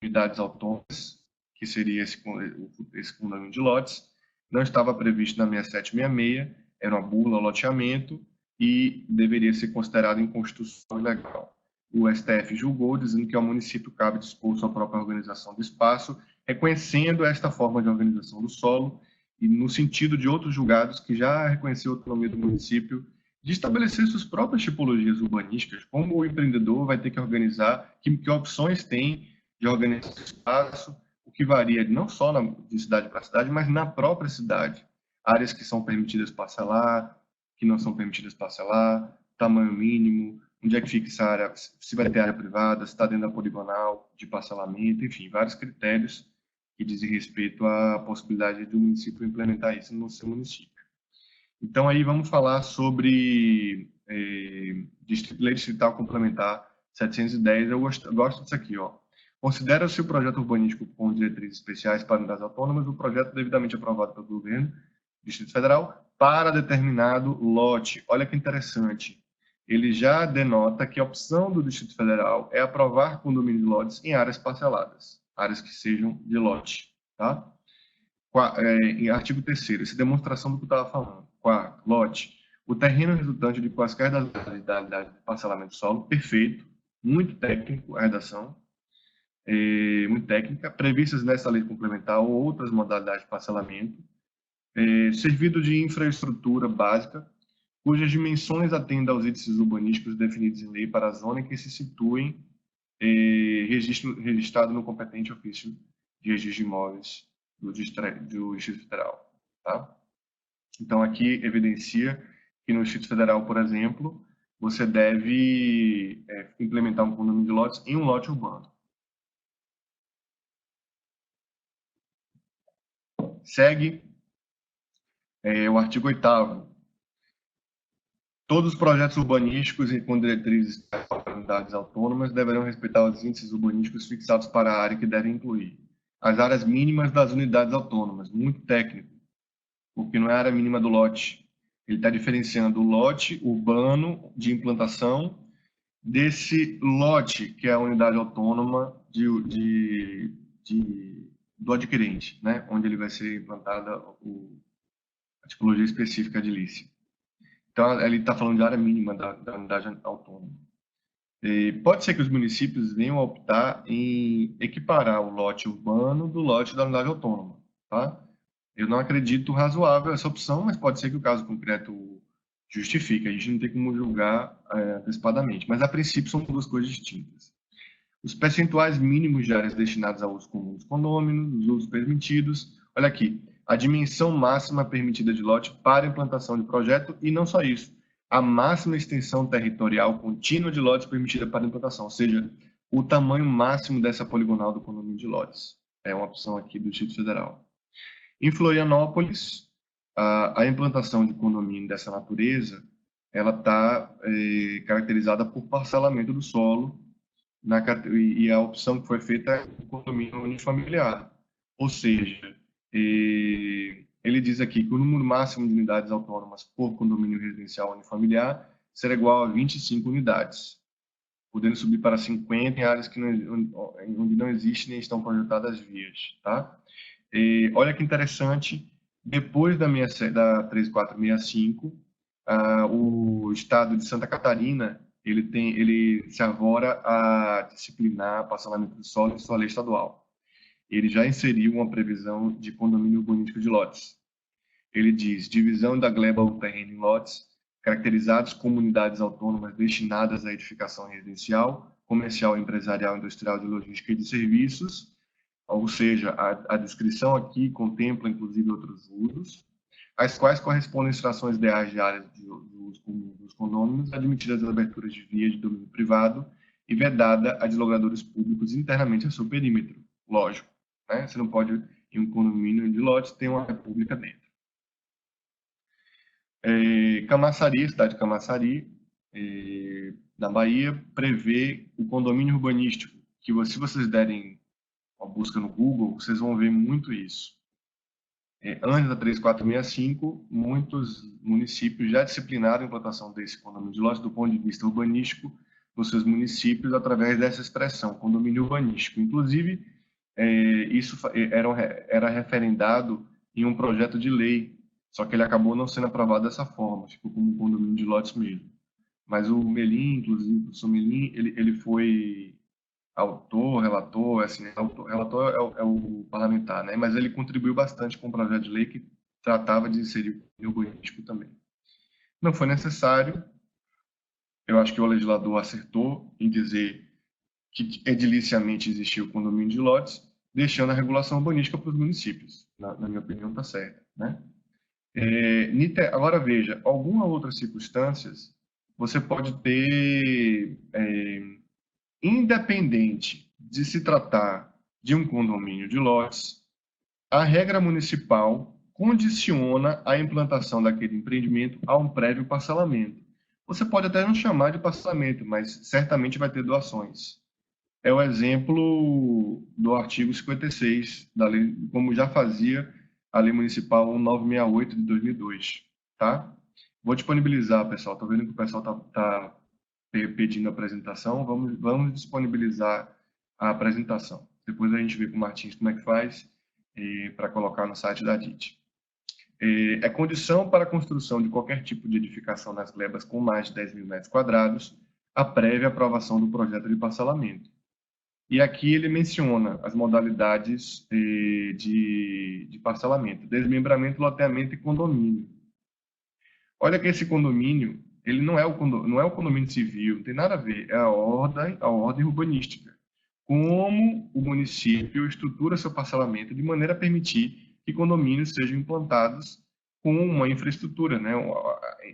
unidades autônomas, que seria esse condomínio de lotes, não estava previsto na 6766, era uma bula loteamento e deveria ser considerado inconstitucional e ilegal. O STF julgou, dizendo que ao município cabe dispor sua própria organização do espaço, reconhecendo esta forma de organização do solo e no sentido de outros julgados que já reconheceu a autonomia do município de estabelecer suas próprias tipologias urbanísticas, como o empreendedor vai ter que organizar, que opções tem de organizar o espaço, o que varia não só de cidade para cidade, mas na própria cidade. Áreas que são permitidas parcelar, que não são permitidas parcelar, tamanho mínimo, onde é que fica essa área, se vai ter área privada, se está dentro da poligonal de parcelamento, enfim, vários critérios que dizem respeito à possibilidade do município implementar isso no seu município. Então, aí vamos falar sobre Lei Distrital Complementar 710. Eu gosto disso aqui, ó. Considera-se o projeto urbanístico com diretrizes especiais para unidades autônomas o projeto devidamente aprovado pelo governo do Distrito Federal para determinado lote. Olha que interessante. Ele já denota que a opção do Distrito Federal é aprovar condomínio de lotes em áreas parceladas, áreas que sejam de lote, tá? Em artigo 3º, essa é demonstração do que eu estava falando. Quarto, lote. O terreno resultante de quaisquer das modalidades de parcelamento do solo, perfeito, muito técnico a redação, muito técnica, previstas nessa lei complementar ou outras modalidades de parcelamento, servido de infraestrutura básica, cujas dimensões atendam aos índices urbanísticos definidos em lei para a zona em que se situem, registrado no competente ofício de registro de imóveis do Distrito Federal. Tá? Então, aqui evidencia que no Distrito Federal, por exemplo, você deve implementar um condomínio de lotes em um lote urbano. Segue o artigo 8º. Todos os projetos urbanísticos com diretrizes para unidades autônomas deverão respeitar os índices urbanísticos fixados para a área que devem incluir as áreas mínimas das unidades autônomas. Muito técnico, porque não é a área mínima do lote. Ele está diferenciando o lote urbano de implantação desse lote, que é a unidade autônoma do adquirente, né? Onde ele vai ser implantada a tipologia específica de edilícia. Então, ele está falando de área mínima da unidade autônoma. Pode ser que os municípios venham a optar em equiparar o lote urbano do lote da unidade autônoma. Tá? Eu não acredito razoável essa opção, mas pode ser que o caso concreto justifique. A gente não tem como julgar antecipadamente. Mas, a princípio, são duas coisas distintas. Os percentuais mínimos de áreas destinadas ao uso comum dos condôminos, os usos permitidos. Olha aqui, a dimensão máxima permitida de lote para implantação de projeto e não só isso, a máxima extensão territorial contínua de lotes permitida para implantação, ou seja, o tamanho máximo dessa poligonal do condomínio de lotes. É uma opção aqui do Distrito Federal. Em Florianópolis, a implantação de condomínio dessa natureza, ela está caracterizada por parcelamento do solo, e a opção que foi feita é o condomínio unifamiliar. Ou seja, ele diz aqui que o número máximo de unidades autônomas por condomínio residencial unifamiliar será igual a 25 unidades, podendo subir para 50 em áreas onde não existem nem estão projetadas vias. Tá? Olha que interessante, depois da 3465, o estado de Santa Catarina ele se arvora a disciplinar parcelamento do solo em sua lei estadual. Ele já inseriu uma previsão de condomínio urbanístico de lotes. Ele diz: divisão da gleba do terreno em lotes, caracterizados como unidades autônomas destinadas à edificação residencial, comercial, empresarial, industrial, de logística e de serviços. Ou seja, a descrição aqui contempla, inclusive, outros usos, às quais correspondem as frações ideais de áreas de uso comum dos condôminos, admitidas as aberturas de vias de domínio privado e vedada a deslocadores públicos internamente a seu perímetro. Lógico, né? Você não pode, em um condomínio de lotes, ter uma república dentro. Camaçari, cidade de Camaçari, na Bahia, prevê o condomínio urbanístico, que se vocês derem uma busca no Google, vocês vão ver muito isso. Antes da 3465, muitos municípios já disciplinaram a implantação desse condomínio de lotes do ponto de vista urbanístico nos seus municípios através dessa expressão, condomínio urbanístico. Inclusive, isso era referendado em um projeto de lei, só que ele acabou não sendo aprovado dessa forma, ficou como um condomínio de lotes mesmo. Mas o Melim, inclusive, o professor Melim, ele foi autor, relator, assim, relator é o parlamentar, né? Mas ele contribuiu bastante com o projeto de lei que tratava de inserir o urbanístico também. Não foi necessário, eu acho que o legislador acertou em dizer que ediliciamente existia o condomínio de lotes, deixando a regulação urbanística para os municípios. Na minha opinião, está certo, né? Agora veja, algumas outras circunstâncias você pode ter, independente de se tratar de um condomínio de lotes, a regra municipal condiciona a implantação daquele empreendimento a um prévio parcelamento. Você pode até não chamar de parcelamento, mas certamente vai ter doações. É o exemplo do artigo 56 da lei, como já fazia a Lei Municipal 1968 de 2002, tá? Vou disponibilizar, pessoal. Estou vendo que o pessoal está pedindo a apresentação. Vamos disponibilizar a apresentação. Depois a gente vê com o Martins como é que faz para colocar no site da DIT. É condição para a construção de qualquer tipo de edificação nas glebas com mais de 10 mil metros quadrados a prévia aprovação do projeto de parcelamento. E aqui ele menciona as modalidades de parcelamento: desmembramento, loteamento e condomínio. Olha que esse condomínio, ele não é o condomínio civil, não tem nada a ver, é a ordem urbanística. Como o município estrutura seu parcelamento de maneira a permitir que condomínios sejam implantados com uma infraestrutura, né?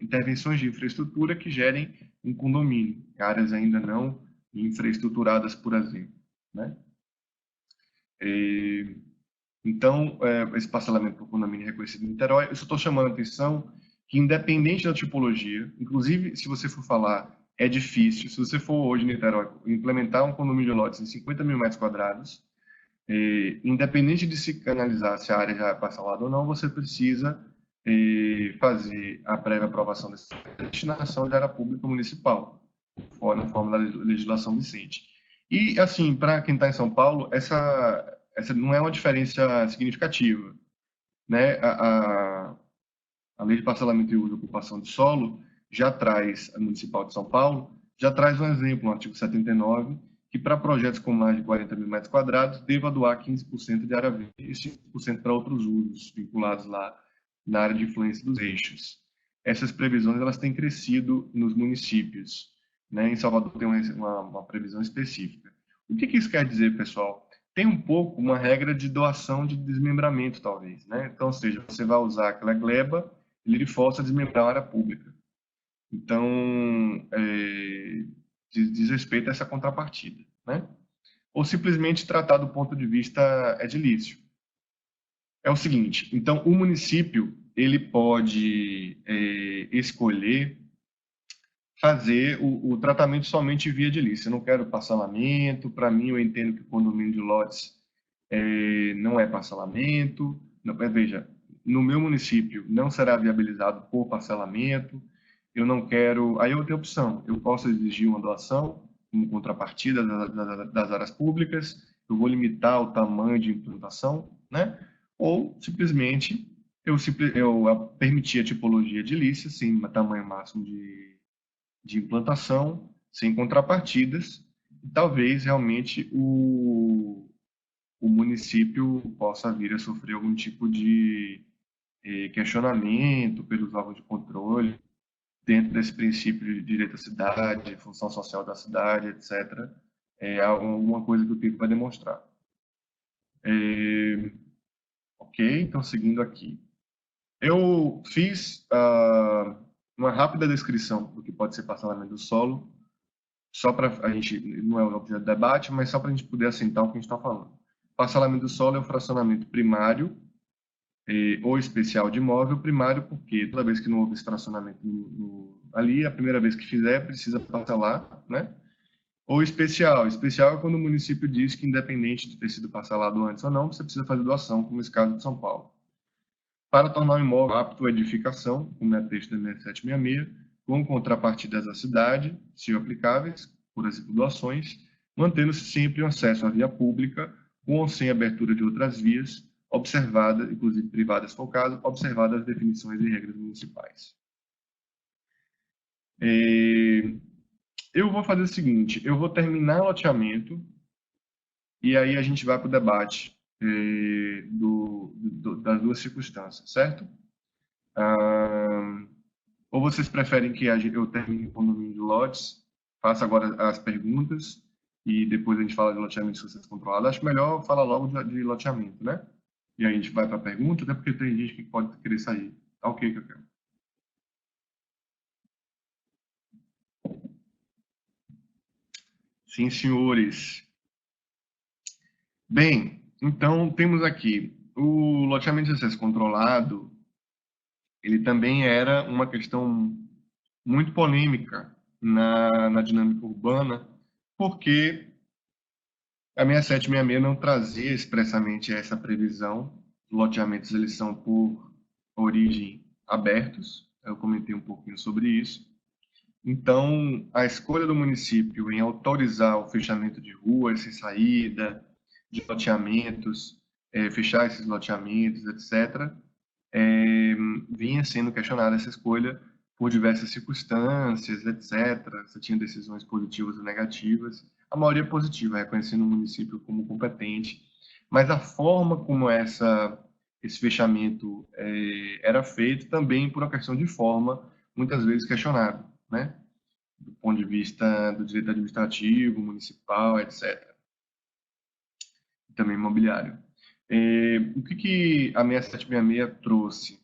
Intervenções de infraestrutura que gerem um condomínio, áreas ainda não infraestruturadas, por exemplo, né? Então, esse parcelamento por condomínio reconhecido em Niterói, eu só estou chamando a atenção que, independente da tipologia, inclusive, se você for falar, é difícil, se você for hoje em Niterói implementar um condomínio de lotes em 50 mil metros quadrados, independente de se canalizar se a área já é parcelada ou não, você precisa fazer a prévia aprovação dessa destinação de área pública municipal, na forma da legislação Vicente. E, assim, para quem está em São Paulo, essa não é uma diferença significativa, né? A lei de parcelamento e uso e ocupação de solo já traz, a municipal de São Paulo, já traz um exemplo, no artigo 79, que para projetos com mais de 40 mil metros quadrados, deva doar 15% de área verde e 5% para outros usos vinculados lá na área de influência dos eixos. Essas previsões elas têm crescido nos municípios, né? Em Salvador tem uma previsão específica. O que isso quer dizer, pessoal? Tem um pouco uma regra de doação de desmembramento, talvez, né? Então, ou seja, você vai usar aquela gleba, ele força a desmembrar a área pública. Então, diz respeito a essa contrapartida, né? Ou simplesmente tratar do ponto de vista edilício. É o seguinte, então, o município, ele pode escolher fazer o tratamento somente via edilício. Eu não quero parcelamento, para mim eu entendo que o condomínio de lotes não é parcelamento. Não, veja, no meu município não será viabilizado por parcelamento, eu não quero... Aí eu tenho opção, eu posso exigir uma doação como contrapartida das áreas públicas, eu vou limitar o tamanho de implantação, né? Ou simplesmente eu permitir a tipologia edilícia, sem tamanho máximo de implantação, sem contrapartidas, e talvez realmente o município possa vir a sofrer algum tipo de questionamento pelos órgãos de controle, dentro desse princípio de direito à cidade, função social da cidade, etc. É alguma coisa que o texto vai demonstrar. Ok, então seguindo aqui. Eu fiz uma rápida descrição do que pode ser parcelamento do solo, só para a gente, não é o objeto de debate, mas só para a gente poder assentar o que a gente está falando. Parcelamento do solo é o fracionamento primário ou especial de imóvel. Primário porque toda vez que não houve esse fracionamento ali, a primeira vez que fizer, precisa parcelar, né? Ou especial. Especial é quando o município diz que, independente de ter sido parcelado antes ou não, você precisa fazer doação, como esse caso de São Paulo. Para tornar o imóvel apto à edificação, como é texto da 6766, com contrapartidas da cidade, se aplicáveis, por exemplo, doações, mantendo-se sempre o acesso à via pública, com ou sem abertura de outras vias, observada, inclusive privadas se for o caso, observadas as definições e regras municipais. Eu vou fazer o seguinte, eu vou terminar o loteamento e aí a gente vai para o debate das duas circunstâncias, certo? Ou vocês preferem que eu termine com o condomínio de lotes, faça agora as perguntas e depois a gente fala de loteamento de sucesso controlado? Acho melhor falar logo de loteamento, né? E aí a gente vai para a pergunta, até porque tem gente que pode querer sair. Tá ok, que eu quero. Sim, senhores. Bem, então temos aqui o loteamento de acesso controlado. Ele também era uma questão muito polêmica na dinâmica urbana, porque a 6766 não trazia expressamente essa previsão. Os loteamentos eles são por origem abertos, eu comentei um pouquinho sobre isso. Então, a escolha do município em autorizar o fechamento de ruas sem saída, de loteamentos, fechar esses loteamentos, etc., é, vinha sendo questionada essa escolha por diversas circunstâncias, etc. Você tinha decisões positivas ou negativas, a maioria positiva, reconhecendo o município como competente, mas a forma como esse fechamento era feito também por uma questão de forma, muitas vezes questionado, né? Do ponto de vista do direito administrativo, municipal, etc. E também imobiliário. O que a 6766 trouxe?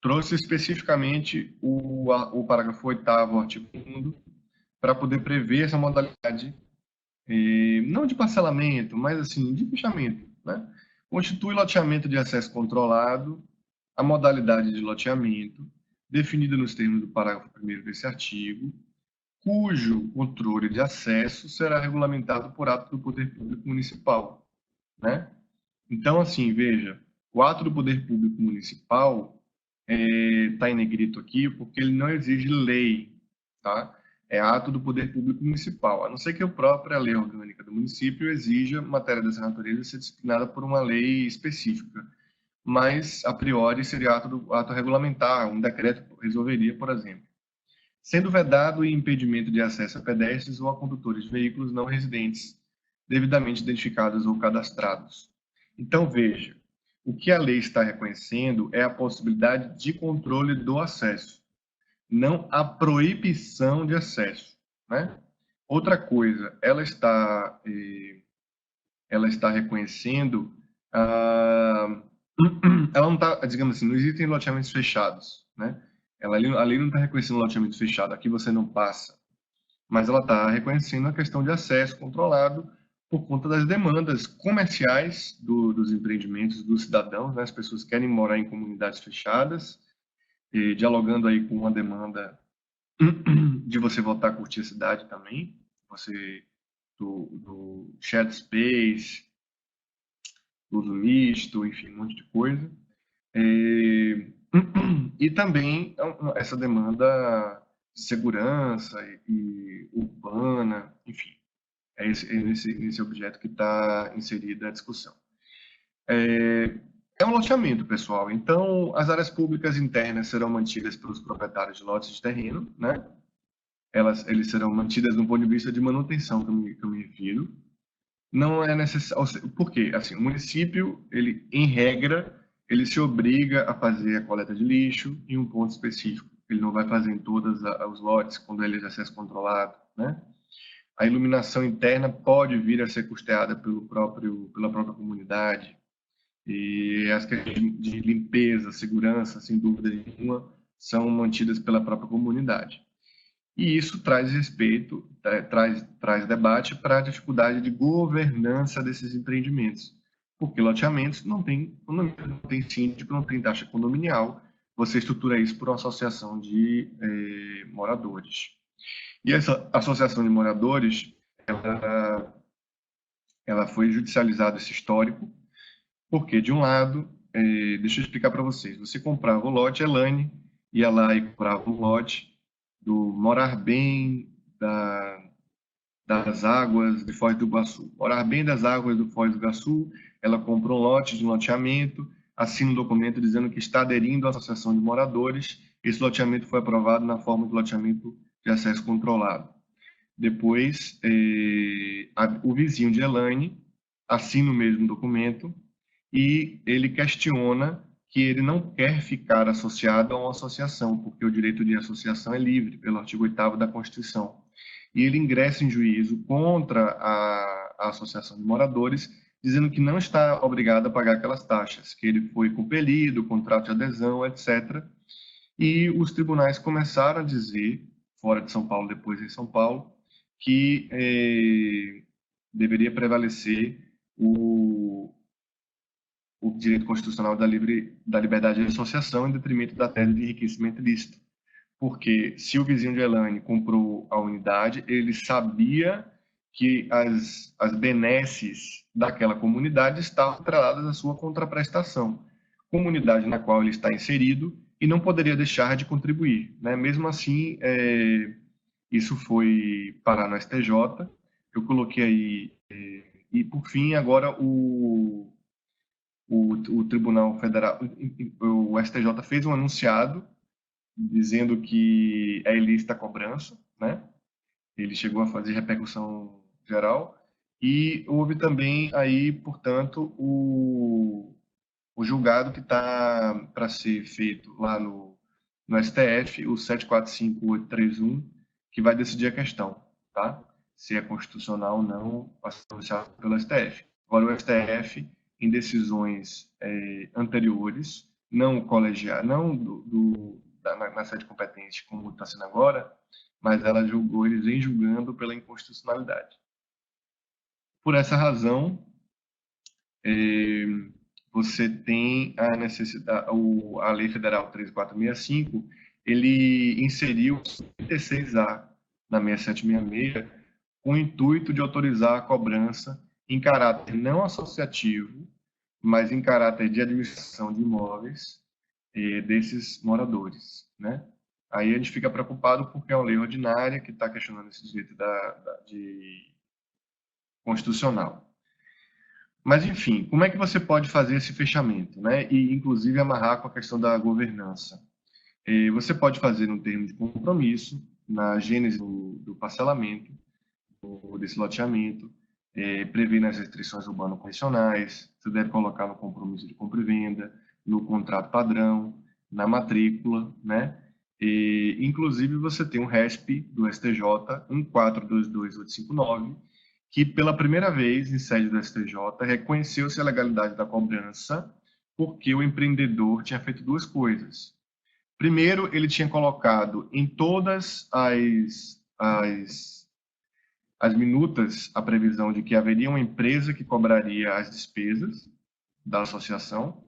Trouxe especificamente o parágrafo 8º, artigo 2º, para poder prever essa modalidade, não de parcelamento, mas assim, de fechamento, né? Constitui loteamento de acesso controlado a modalidade de loteamento, definida nos termos do parágrafo 1º desse artigo, cujo controle de acesso será regulamentado por ato do Poder Público Municipal, né? Então, assim, veja, o ato do Poder Público Municipal está em negrito aqui porque ele não exige lei, tá? É ato do Poder Público Municipal, a não ser que a própria lei orgânica do município exija matéria dessa natureza ser disciplinada por uma lei específica. Mas, a priori, seria ato regulamentar, um decreto resolveria, por exemplo. Sendo vedado o impedimento de acesso a pedestres ou a condutores de veículos não residentes, devidamente identificados ou cadastrados. Então, veja, o que a lei está reconhecendo é a possibilidade de controle do acesso, não a proibição de acesso, né? Outra coisa, ela está reconhecendo, ela não está, digamos assim, não existem loteamentos fechados, né? A lei não está reconhecendo loteamento fechado, aqui você não passa, mas ela está reconhecendo a questão de acesso controlado por conta das demandas comerciais dos empreendimentos, dos cidadãos, né? As pessoas querem morar em comunidades fechadas, e dialogando aí com uma demanda de você voltar a curtir a cidade também, você do shared space, uso misto, enfim, um monte de coisa. E também essa demanda de segurança e urbana, enfim, nesse objeto que está inserida a discussão. É um loteamento, pessoal. Então, as áreas públicas internas serão mantidas pelos proprietários de lotes de terreno, né? Eles serão mantidas do ponto de vista de manutenção, que eu me refiro. Não é necessário. Por quê? Assim, o município, ele, em regra, ele se obriga a fazer a coleta de lixo em um ponto específico. Ele não vai fazer em todos os lotes quando ele é de acesso controlado, né? A iluminação interna pode vir a ser custeada pela própria comunidade. E as questões de limpeza, segurança, sem dúvida nenhuma, são mantidas pela própria comunidade. E isso traz respeito, traz debate para a dificuldade de governança desses empreendimentos. Porque loteamentos não tem síndico, não tem taxa condominial, você estrutura isso por uma associação de moradores. E essa associação de moradores, ela foi judicializado esse histórico, porque, de um lado, deixa eu explicar para vocês, você comprava o lote Elane, ia lá e comprava um lote do Morar Bem das Águas de Foz do Iguaçu. Morar Bem das Águas do Foz do Iguaçu, ela comprou um lote de loteamento, assina um documento dizendo que está aderindo à associação de moradores. Esse loteamento foi aprovado na forma de loteamento de acesso controlado. Depois, o vizinho de Elaine assina o mesmo documento e ele questiona que ele não quer ficar associado a uma associação, porque o direito de associação é livre, pelo artigo 8º da Constituição. E ele ingressa em juízo contra a associação de moradores, dizendo que não está obrigado a pagar aquelas taxas, que ele foi compelido, contrato de adesão, etc. E os tribunais começaram a dizer, fora de São Paulo, depois em São Paulo, que deveria prevalecer o direito constitucional da liberdade de associação em detrimento da tese de enriquecimento ilícito. Porque se o vizinho de Elaine comprou a unidade, ele sabia que as benesses daquela comunidade estavam atreladas à sua contraprestação, comunidade na qual ele está inserido e não poderia deixar de contribuir, né? Mesmo assim, isso foi parar no STJ, eu coloquei aí, e por fim, agora o Tribunal Federal, o STJ fez um anunciado dizendo que é ilícita a cobrança, né? Ele chegou a fazer repercussão geral e houve também aí, portanto, o julgado que está para ser feito lá no STF, o 745831, que vai decidir a questão, tá? Se é constitucional ou não, vai ser anunciado pelo STF. Agora, o STF, em decisões anteriores, não colegiar, não na sede competente, como está sendo agora, mas ela julgou, eles vêm julgando pela inconstitucionalidade. Por essa razão, você tem a necessidade, a Lei Federal 13465, ele inseriu 36A na 6766, com o intuito de autorizar a cobrança em caráter não associativo, mas em caráter de administração de imóveis desses moradores, né? Aí a gente fica preocupado porque é uma lei ordinária que está questionando esse direito de constitucional. Mas, enfim, como é que você pode fazer esse fechamento, né? E, inclusive, amarrar com a questão da governança? Você pode fazer no termo de compromisso, na gênese do parcelamento, desse loteamento, prever nas restrições urbano-convencionais, você deve colocar no compromisso de compra e venda, no contrato padrão, na matrícula, né? E, inclusive, você tem um RESP do STJ 1422859, que pela primeira vez em sede do STJ reconheceu-se a legalidade da cobrança porque o empreendedor tinha feito duas coisas. Primeiro, ele tinha colocado em todas as minutas a previsão de que haveria uma empresa que cobraria as despesas da associação.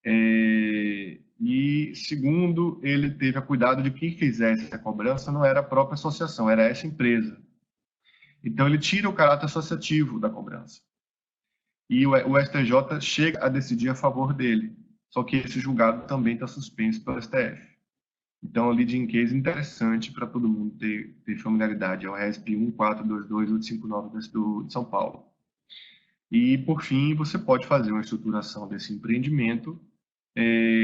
E, segundo, ele teve a cuidado de que quem fizesse a cobrança não era a própria associação, era essa empresa. Então, ele tira o caráter associativo da cobrança. E o STJ chega a decidir a favor dele. Só que esse julgado também está suspenso pelo STF. Então, a leading case interessante para todo mundo ter familiaridade. É o RESP 1422859 de São Paulo. E, por fim, você pode fazer uma estruturação desse empreendimento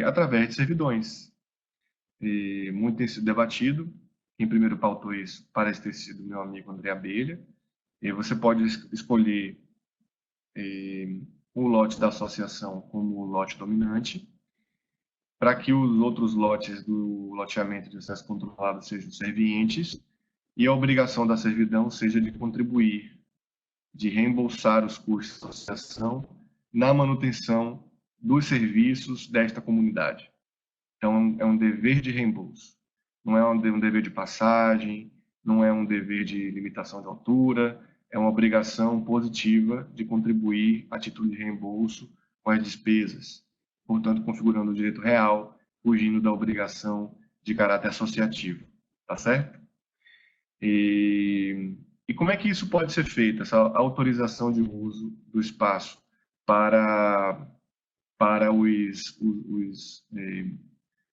através de servidões. Muito tem sido debatido. Quem primeiro pautou isso parece ter sido meu amigo André Abelha. Você pode escolher o lote da associação como o lote dominante, para que os outros lotes do loteamento de acesso controlado sejam servientes e a obrigação da servidão seja de contribuir, de reembolsar os custos da associação na manutenção dos serviços desta comunidade. Então, é um dever de reembolso. Não é um dever de passagem, não é um dever de limitação de altura, é uma obrigação positiva de contribuir a título de reembolso com as despesas, portanto, configurando o direito real, fugindo da obrigação de caráter associativo. Tá certo? E como é que isso pode ser feito, essa autorização de uso do espaço para os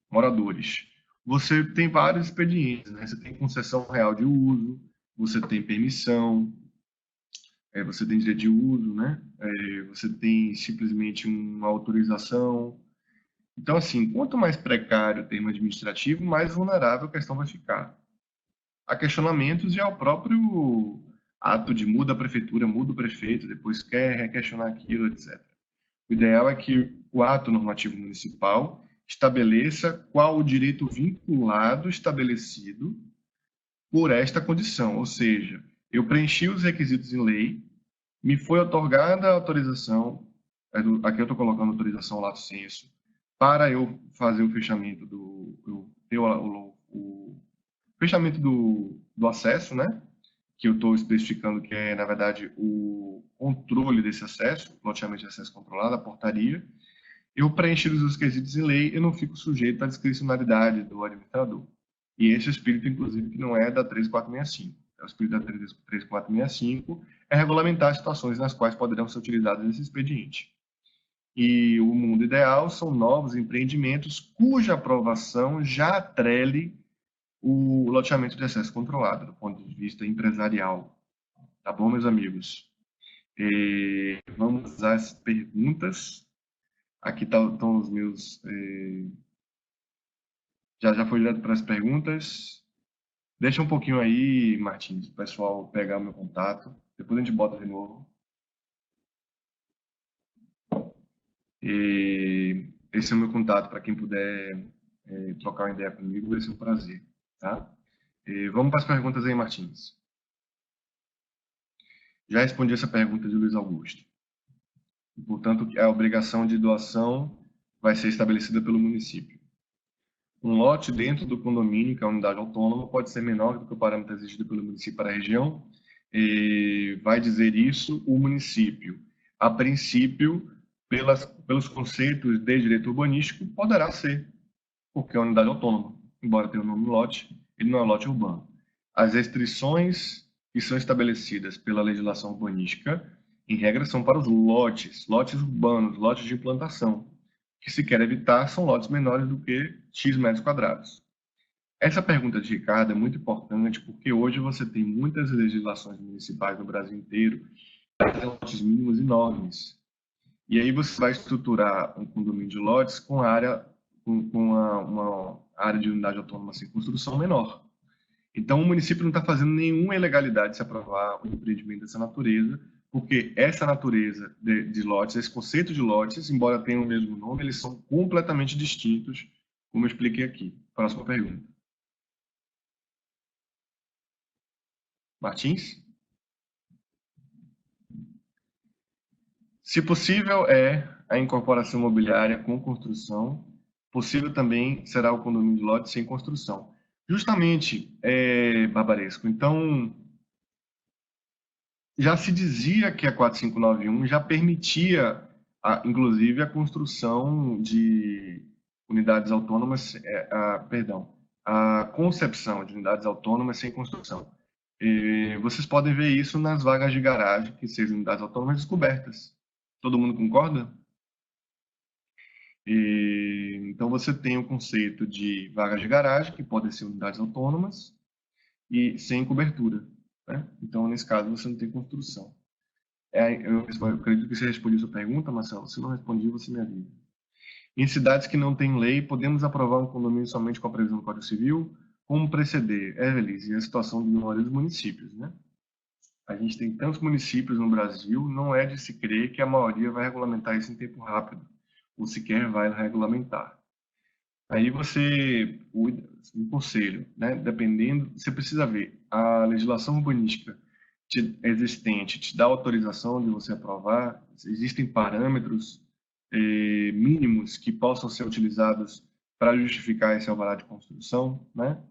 moradores? Você tem vários expedientes, né? Você tem concessão real de uso, você tem permissão, você tem direito de uso, né? Você tem simplesmente uma autorização. Então, assim, quanto mais precário o termo administrativo, mais vulnerável a questão vai ficar. Há questionamentos e ao próprio ato de muda a prefeitura, muda o prefeito, depois quer requestionar aquilo, etc. O ideal é que o ato normativo municipal estabeleça qual o direito vinculado estabelecido por esta condição, ou seja, eu preenchi os requisitos em lei, me foi otorgada a autorização, aqui eu estou colocando autorização lato sensu, para eu fazer o fechamento o fechamento do acesso, né? Que eu estou especificando que é, na verdade, o controle desse acesso, loteamento de acesso controlado, a portaria. Eu preenchi os requisitos em lei, eu não fico sujeito à discricionalidade do administrador. E esse espírito, inclusive, que não é da 13465. O espírito da 13465 é regulamentar as situações nas quais poderão ser utilizados esse expediente. E o mundo ideal são novos empreendimentos cuja aprovação já atrele o loteamento de acesso controlado, do ponto de vista empresarial. Tá bom, meus amigos? Vamos às perguntas. Aqui estão os meus... Já foi direto para as perguntas. Deixa um pouquinho aí, Martins, o pessoal pegar o meu contato. Depois a gente bota de novo. E esse é o meu contato para quem puder trocar uma ideia comigo, vai ser um prazer, tá? E vamos para as perguntas aí, Martins. Já respondi essa pergunta de Luiz Augusto. E, portanto, a obrigação de doação vai ser estabelecida pelo município. Um lote dentro do condomínio, que é a unidade autônoma, pode ser menor do que o parâmetro exigido pelo município para a região. E vai dizer isso o município. A princípio, pelos conceitos de direito urbanístico, poderá ser, porque é uma unidade autônoma. Embora tenha o nome lote, ele não é lote urbano. As restrições que são estabelecidas pela legislação urbanística, em regra, são para os lotes urbanos, lotes de implantação. O que se quer evitar são lotes menores do que X metros quadrados. Essa pergunta de Ricardo é muito importante porque hoje você tem muitas legislações municipais no Brasil inteiro para lotes mínimos enormes. E aí você vai estruturar um condomínio de lotes com uma área de unidade autônoma sem construção menor. Então, o município não está fazendo nenhuma ilegalidade se aprovar um empreendimento dessa natureza, porque essa natureza de lotes, esse conceito de lotes, embora tenham o mesmo nome, eles são completamente distintos, como eu expliquei aqui. Próxima pergunta. Martins? Se possível a incorporação imobiliária com construção, possível também será o condomínio de lotes sem construção. Justamente, Barbaresco, então, já se dizia que a 4591 já permitia, inclusive, a construção de unidades autônomas, a concepção de unidades autônomas sem construção. E vocês podem ver isso nas vagas de garagem, que sejam unidades autônomas descobertas. Todo mundo concorda? Então, você tem o conceito de vagas de garagem, que podem ser unidades autônomas, e sem cobertura. Né? Então, nesse caso, você não tem construção. Eu acredito que você respondeu sua pergunta, Marcelo. Se não respondi, você me avisa. Em cidades que não têm lei, podemos aprovar um condomínio somente com a previsão do Código Civil? Como proceder? Feliz, e a situação de maioria dos municípios, né? A gente tem tantos municípios no Brasil, não é de se crer que a maioria vai regulamentar isso em tempo rápido, ou sequer vai regulamentar. Aí um conselho, né? Dependendo, você precisa ver, a legislação urbanística existente te dá autorização de você aprovar, existem parâmetros mínimos que possam ser utilizados para justificar esse alvará de construção, né?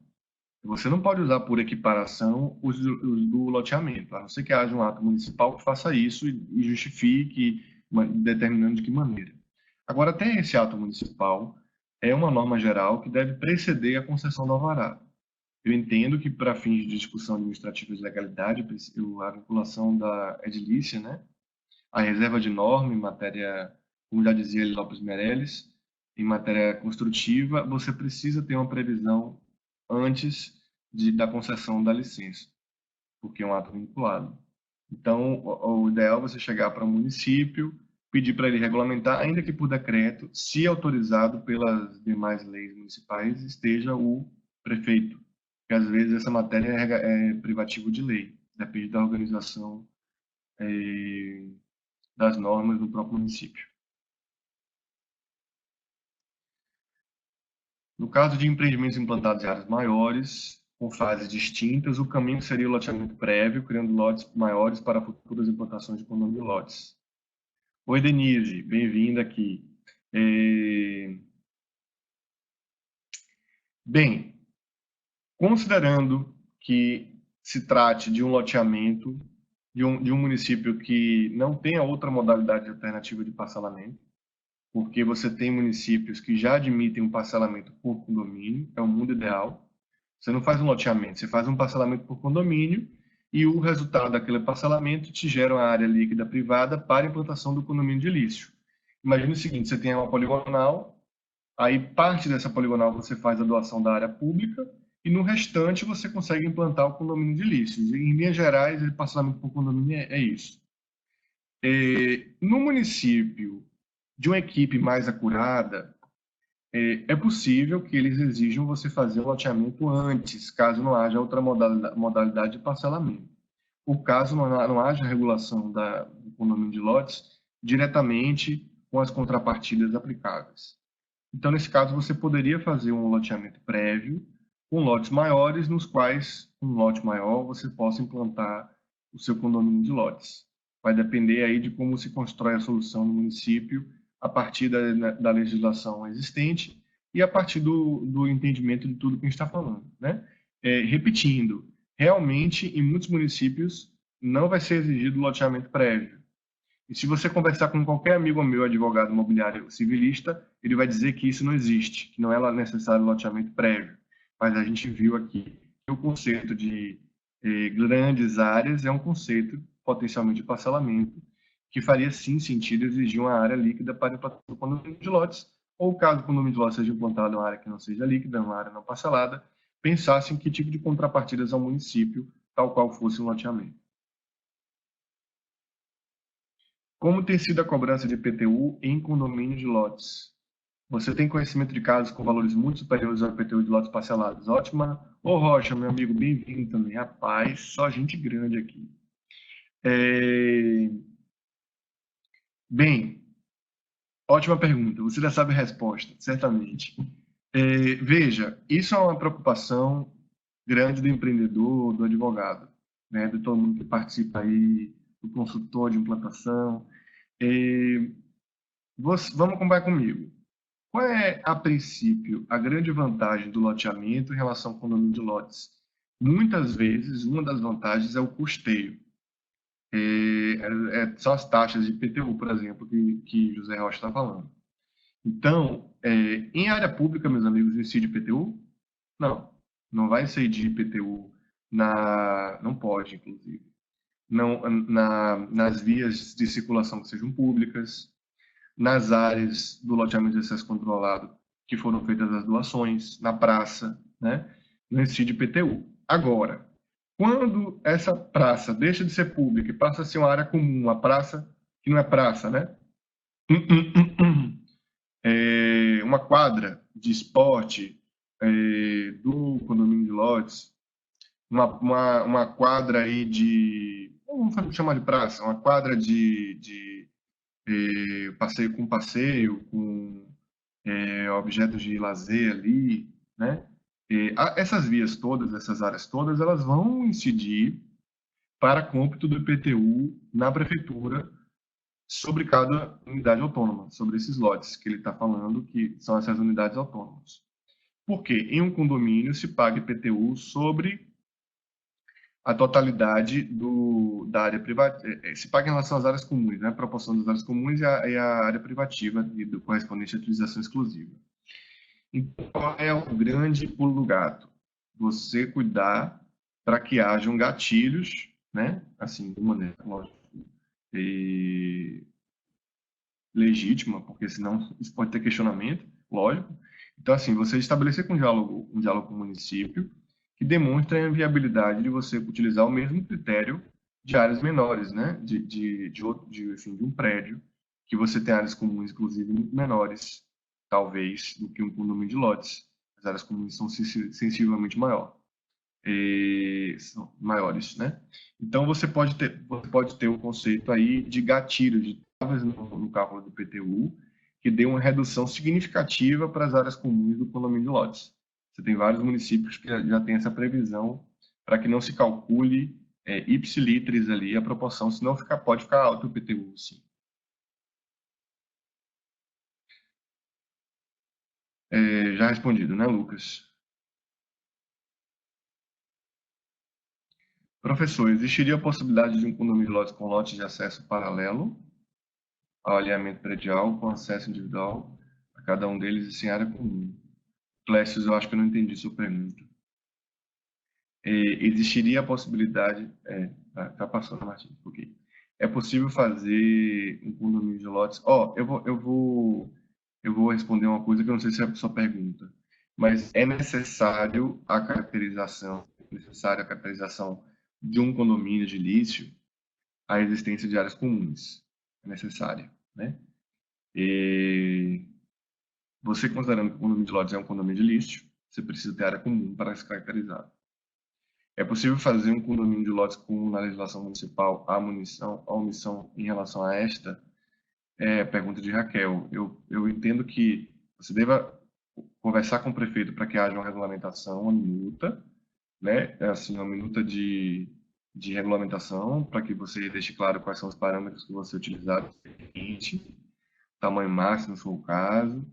Você não pode usar por equiparação os do loteamento, a não ser que haja um ato municipal que faça isso e justifique, determinando de que maneira. Agora, até esse ato municipal é uma norma geral que deve preceder a concessão do alvará. Eu entendo que, para fins de discussão administrativa de legalidade, a vinculação da edilícia, né, a reserva de norma em matéria, como já dizia ele, Lopes Meirelles, em matéria construtiva, você precisa ter uma previsão antes da concessão da licença, porque é um ato vinculado. Então, o ideal é você chegar para o município, pedir para ele regulamentar, ainda que por decreto, se autorizado pelas demais leis municipais, esteja o prefeito. Porque, às vezes, essa matéria é privativo de lei, depende da organização das normas do próprio município. No caso de empreendimentos implantados em áreas maiores, com fases distintas, o caminho seria o loteamento prévio, criando lotes maiores para futuras implantações de condomínio de lotes. Oi, Denise, bem-vinda aqui. Bem, considerando que se trate de um loteamento de um município que não tenha outra modalidade alternativa de parcelamento, porque você tem municípios que já admitem um parcelamento por condomínio, é o mundo ideal. Você não faz um loteamento, você faz um parcelamento por condomínio e o resultado daquele parcelamento te gera uma área líquida privada para a implantação do condomínio edilício. Imagine o seguinte, você tem uma poligonal, aí parte dessa poligonal você faz a doação da área pública e no restante você consegue implantar o condomínio edilício. Em linhas gerais, o parcelamento por condomínio é isso. No município de uma equipe mais acurada, é possível que eles exijam você fazer o loteamento antes, caso não haja outra modalidade de parcelamento. O caso não haja regulação do condomínio de lotes diretamente com as contrapartidas aplicáveis. Então, nesse caso, você poderia fazer um loteamento prévio com lotes maiores, nos quais, um lote maior, você possa implantar o seu condomínio de lotes. Vai depender aí de como se constrói a solução no município a partir da legislação existente e a partir do entendimento de tudo que a gente está falando, né? Repetindo, realmente, em muitos municípios, não vai ser exigido loteamento prévio. E se você conversar com qualquer amigo meu, advogado imobiliário civilista, ele vai dizer que isso não existe, que não é necessário loteamento prévio. Mas a gente viu aqui que o conceito de grandes áreas é um conceito potencialmente de parcelamento, que faria sim sentido exigir uma área líquida para o condomínio de lotes, ou caso o condomínio de lotes seja implantado em uma área que não seja líquida, uma área não parcelada, pensasse em que tipo de contrapartidas ao município, tal qual fosse um loteamento. Como tem sido a cobrança de IPTU em condomínios de lotes? Você tem conhecimento de casos com valores muito superiores ao IPTU de lotes parcelados? Ótima. Ô Rocha, meu amigo, bem-vindo também. Rapaz, só gente grande aqui. Bem, ótima pergunta. Você já sabe a resposta, certamente. Veja, isso é uma preocupação grande do empreendedor, do advogado, né? De todo mundo que participa aí, do consultor de implantação. Vamos acompanhar comigo. Qual é, a princípio, a grande vantagem do loteamento em relação ao condomínio de lotes? Muitas vezes, uma das vantagens é o custeio. São as taxas de IPTU, por exemplo, que José Rocha está falando. Então, em área pública, meus amigos, incide IPTU? Não, não vai incidir IPTU não pode, inclusive, não, nas vias de circulação que sejam públicas, nas áreas do loteamento de acesso controlado que foram feitas as doações, na praça, né? Não incide IPTU. Agora, quando essa praça deixa de ser pública e passa a ser uma área comum, uma praça que não é praça, né? Uma quadra de esporte do condomínio de lotes, uma quadra aí vamos chamar de praça, uma quadra de passeio, com objetos de lazer ali, né? Essas vias todas, essas áreas todas, elas vão incidir para cômputo do IPTU na prefeitura sobre cada unidade autônoma, sobre esses lotes que ele está falando, que são essas unidades autônomas. Porque em um condomínio se paga IPTU sobre a totalidade da área privada, se paga em relação às áreas comuns, né? A proporção das áreas comuns e a área privativa e do correspondente à utilização exclusiva. Então, qual é o grande pulo do gato? Você cuidar para que hajam gatilhos, né? Assim, de maneira, lógico, legítima, porque senão isso pode ter questionamento, lógico. Então, assim, você estabelecer um diálogo com o município que demonstre a viabilidade de você utilizar o mesmo critério de áreas menores, né? Enfim, de um prédio, que você tem áreas comuns, inclusive, muito menores, talvez, do que um condomínio de lotes. As áreas comuns são sensivelmente são maiores, né? Então, você pode ter o conceito aí de gatilho, de travas no cálculo do IPTU, que dê uma redução significativa para as áreas comuns do condomínio de lotes. Você tem vários municípios que já têm essa previsão para que não se calcule ipsilitris ali a proporção, senão pode ficar alto o IPTU, sim. Já respondido, né, Lucas? Professor, existiria a possibilidade de um condomínio de lotes com lotes de acesso paralelo ao alinhamento predial, com acesso individual a cada um deles e sem área comum? Clécio, eu acho que eu não entendi sua pergunta. Existiria a possibilidade... tá passando, Martins, ok. É possível fazer um condomínio de lotes... eu vou responder uma coisa que eu não sei se é a sua pergunta, mas é necessária a caracterização de um condomínio de edilício, a existência de áreas comuns. É necessária, né? E você, considerando que o condomínio de lotes é um condomínio de lixo, você precisa ter área comum para se caracterizar. É possível fazer um condomínio de lotes comum na legislação municipal a omissão em relação a esta? Pergunta de Raquel. Eu entendo que você deva conversar com o prefeito para que haja uma regulamentação, uma minuta, né? Assim, uma minuta de regulamentação, para que você deixe claro quais são os parâmetros que você utilizar, tamanho máximo, se for o caso,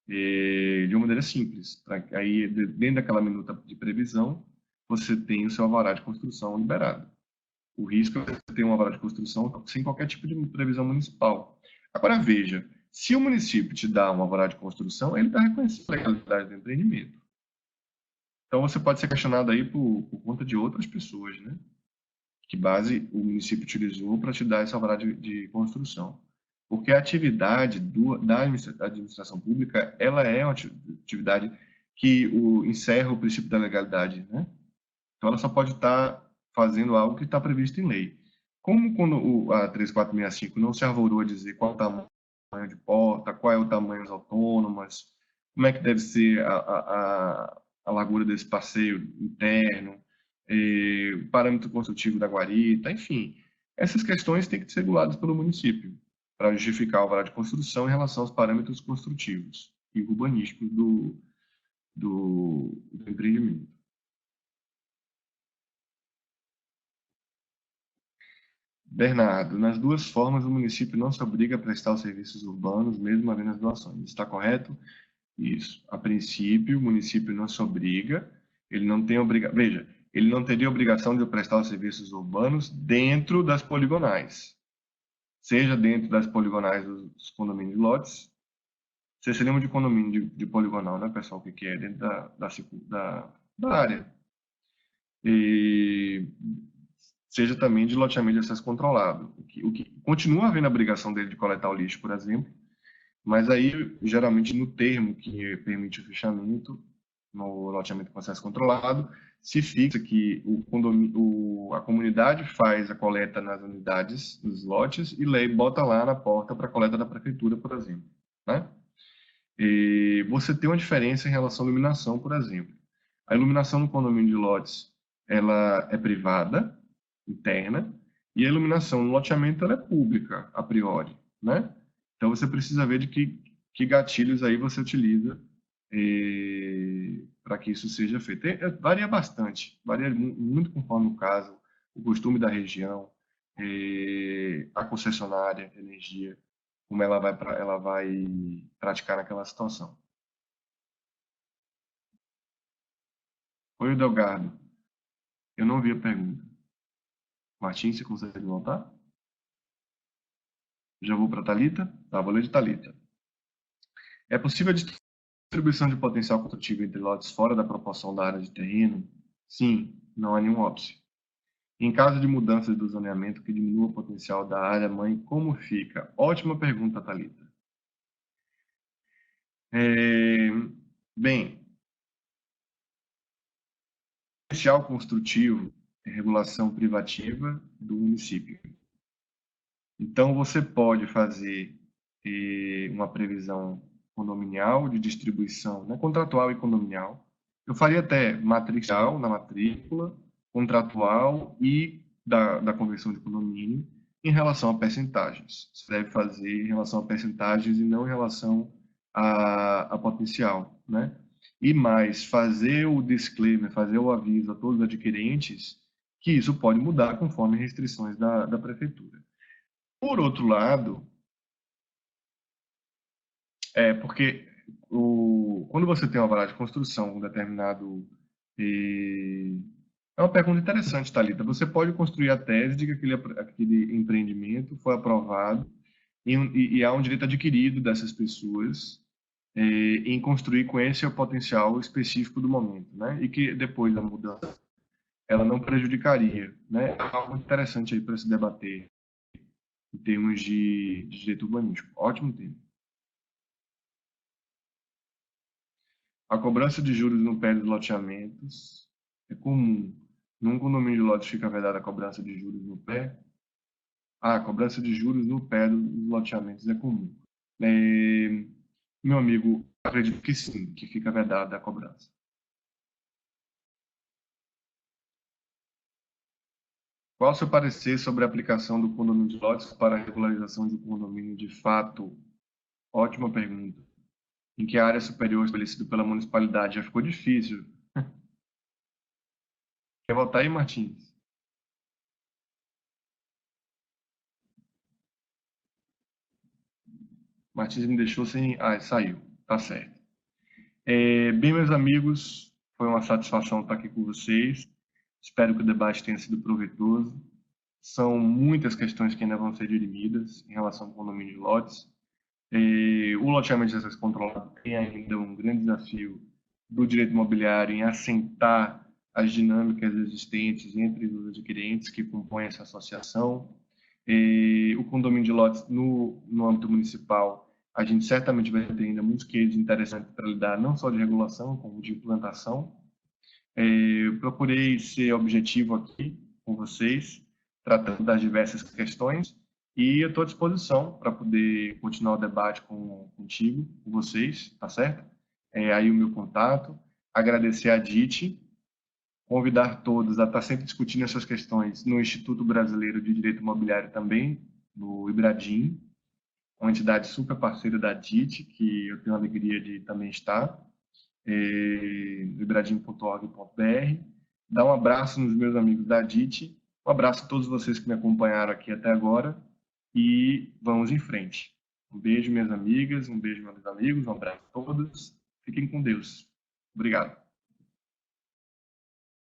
de uma maneira simples. Aí, dentro daquela minuta de previsão, você tem o seu alvará de construção liberado. O risco é você ter um alvará de construção sem qualquer tipo de previsão municipal. Agora, veja, se o município te dá um alvará de construção, ele está reconhecendo a legalidade do empreendimento. Então, você pode ser questionado aí por conta de outras pessoas, né? Que base o município utilizou para te dar esse alvará de construção. Porque a atividade da administração pública, ela é uma atividade que encerra o princípio da legalidade, né? Então, ela só pode estar fazendo algo que está previsto em lei. Como quando a 3465 não se arvorou a dizer qual é o tamanho de porta, qual é o tamanho das autônomas, como é que deve ser a largura desse passeio interno, o parâmetro construtivo da guarita, enfim. Essas questões têm que ser reguladas pelo município para justificar o alvará de construção em relação aos parâmetros construtivos e urbanísticos do empreendimento. Bernardo, nas duas formas, o município não se obriga a prestar os serviços urbanos, mesmo havendo as doações. Está correto? Isso. A princípio, o município não se obriga, ele não tem obrigação. Veja, ele não teria obrigação de prestar os serviços urbanos dentro das poligonais. Seja dentro das poligonais dos condomínios de lotes. Vocês se lembram de condomínio de poligonal, né, pessoal? O que é? Dentro da área. E seja também de loteamento de acesso controlado. O que continua havendo a obrigação dele de coletar o lixo, por exemplo, mas aí, geralmente, no termo que permite o fechamento, no loteamento com acesso controlado, se fixa que a comunidade faz a coleta nas unidades, nos lotes, e bota lá na porta para a coleta da prefeitura, por exemplo. Né? E você tem uma diferença em relação à iluminação, por exemplo. A iluminação no condomínio de lotes, ela é privada, interna, e a iluminação no loteamento ela é pública, a priori, né? Então você precisa ver de que gatilhos aí você utiliza para que isso seja feito. Varia bastante, varia muito conforme o caso, o costume da região, a concessionária de energia, como ela vai praticar naquela situação. Oi, Delgado. Eu não vi a pergunta. Martins, você consegue voltar? Já vou para a Thalita? Tá, vou ler de Thalita. É possível a distribuição de potencial construtivo entre lotes fora da proporção da área de terreno? Sim, não há nenhum óbice. Em caso de mudança do zoneamento que diminua o potencial da área mãe, como fica? Ótima pergunta, Thalita. Bem, potencial construtivo é regulação privativa do município. Então, você pode fazer uma previsão condominial de distribuição, né, contratual e condominial. Eu faria até matricial na matrícula, contratual e da conversão de condomínio em relação a percentagens. Você deve fazer em relação a percentagens e não em relação a potencial, né? E mais, fazer o disclaimer, fazer o aviso a todos os adquirentes que isso pode mudar conforme restrições da prefeitura. Por outro lado, porque quando você tem uma alvará de construção, um determinado... É uma pergunta interessante, Thalita. Você pode construir a tese de que aquele empreendimento foi aprovado e há um direito adquirido dessas pessoas em construir com esse potencial específico do momento, né? E que depois da mudança ela não prejudicaria, né? É algo interessante aí para se debater em termos de direito urbanístico. Ótimo tema. A cobrança de juros no pé dos loteamentos é comum. Num condomínio de lotes fica vedada a cobrança de juros no pé? A cobrança de juros no pé dos loteamentos é comum. Meu amigo, acredito que sim, que fica vedada a cobrança. Qual o seu parecer sobre a aplicação do condomínio de lotes para a regularização de um condomínio de fato? Ótima pergunta. Em que área superior estabelecido pela municipalidade? Já ficou difícil. Quer voltar aí, Martins? Martins me deixou sem... Ah, saiu. Tá certo. Bem, meus amigos, foi uma satisfação estar aqui com vocês. Espero que o debate tenha sido proveitoso. São muitas questões que ainda vão ser dirimidas em relação ao condomínio de lotes. O loteamento de acesso controlado tem ainda um grande desafio do direito imobiliário em assentar as dinâmicas existentes entre os adquirentes que compõem essa associação. O condomínio de lotes no âmbito municipal, a gente certamente vai ter ainda muitos cases interessantes para lidar, não só de regulação, como de implantação. Eu procurei ser objetivo aqui com vocês, tratando das diversas questões, e eu estou à disposição para poder continuar o debate contigo, com vocês, tá certo? Aí o meu contato. Agradecer a DIT, convidar todos a estar sempre discutindo essas questões no Instituto Brasileiro de Direito Imobiliário também, no IBRADIM, uma entidade super parceira da DIT, que eu tenho a alegria de também estar, ibradim.org.br. Dar um abraço nos meus amigos da DIT, um abraço a todos vocês que me acompanharam aqui até agora e vamos em frente. Um beijo, minhas amigas, um beijo, meus amigos, um abraço a todos. Fiquem com Deus. Obrigado.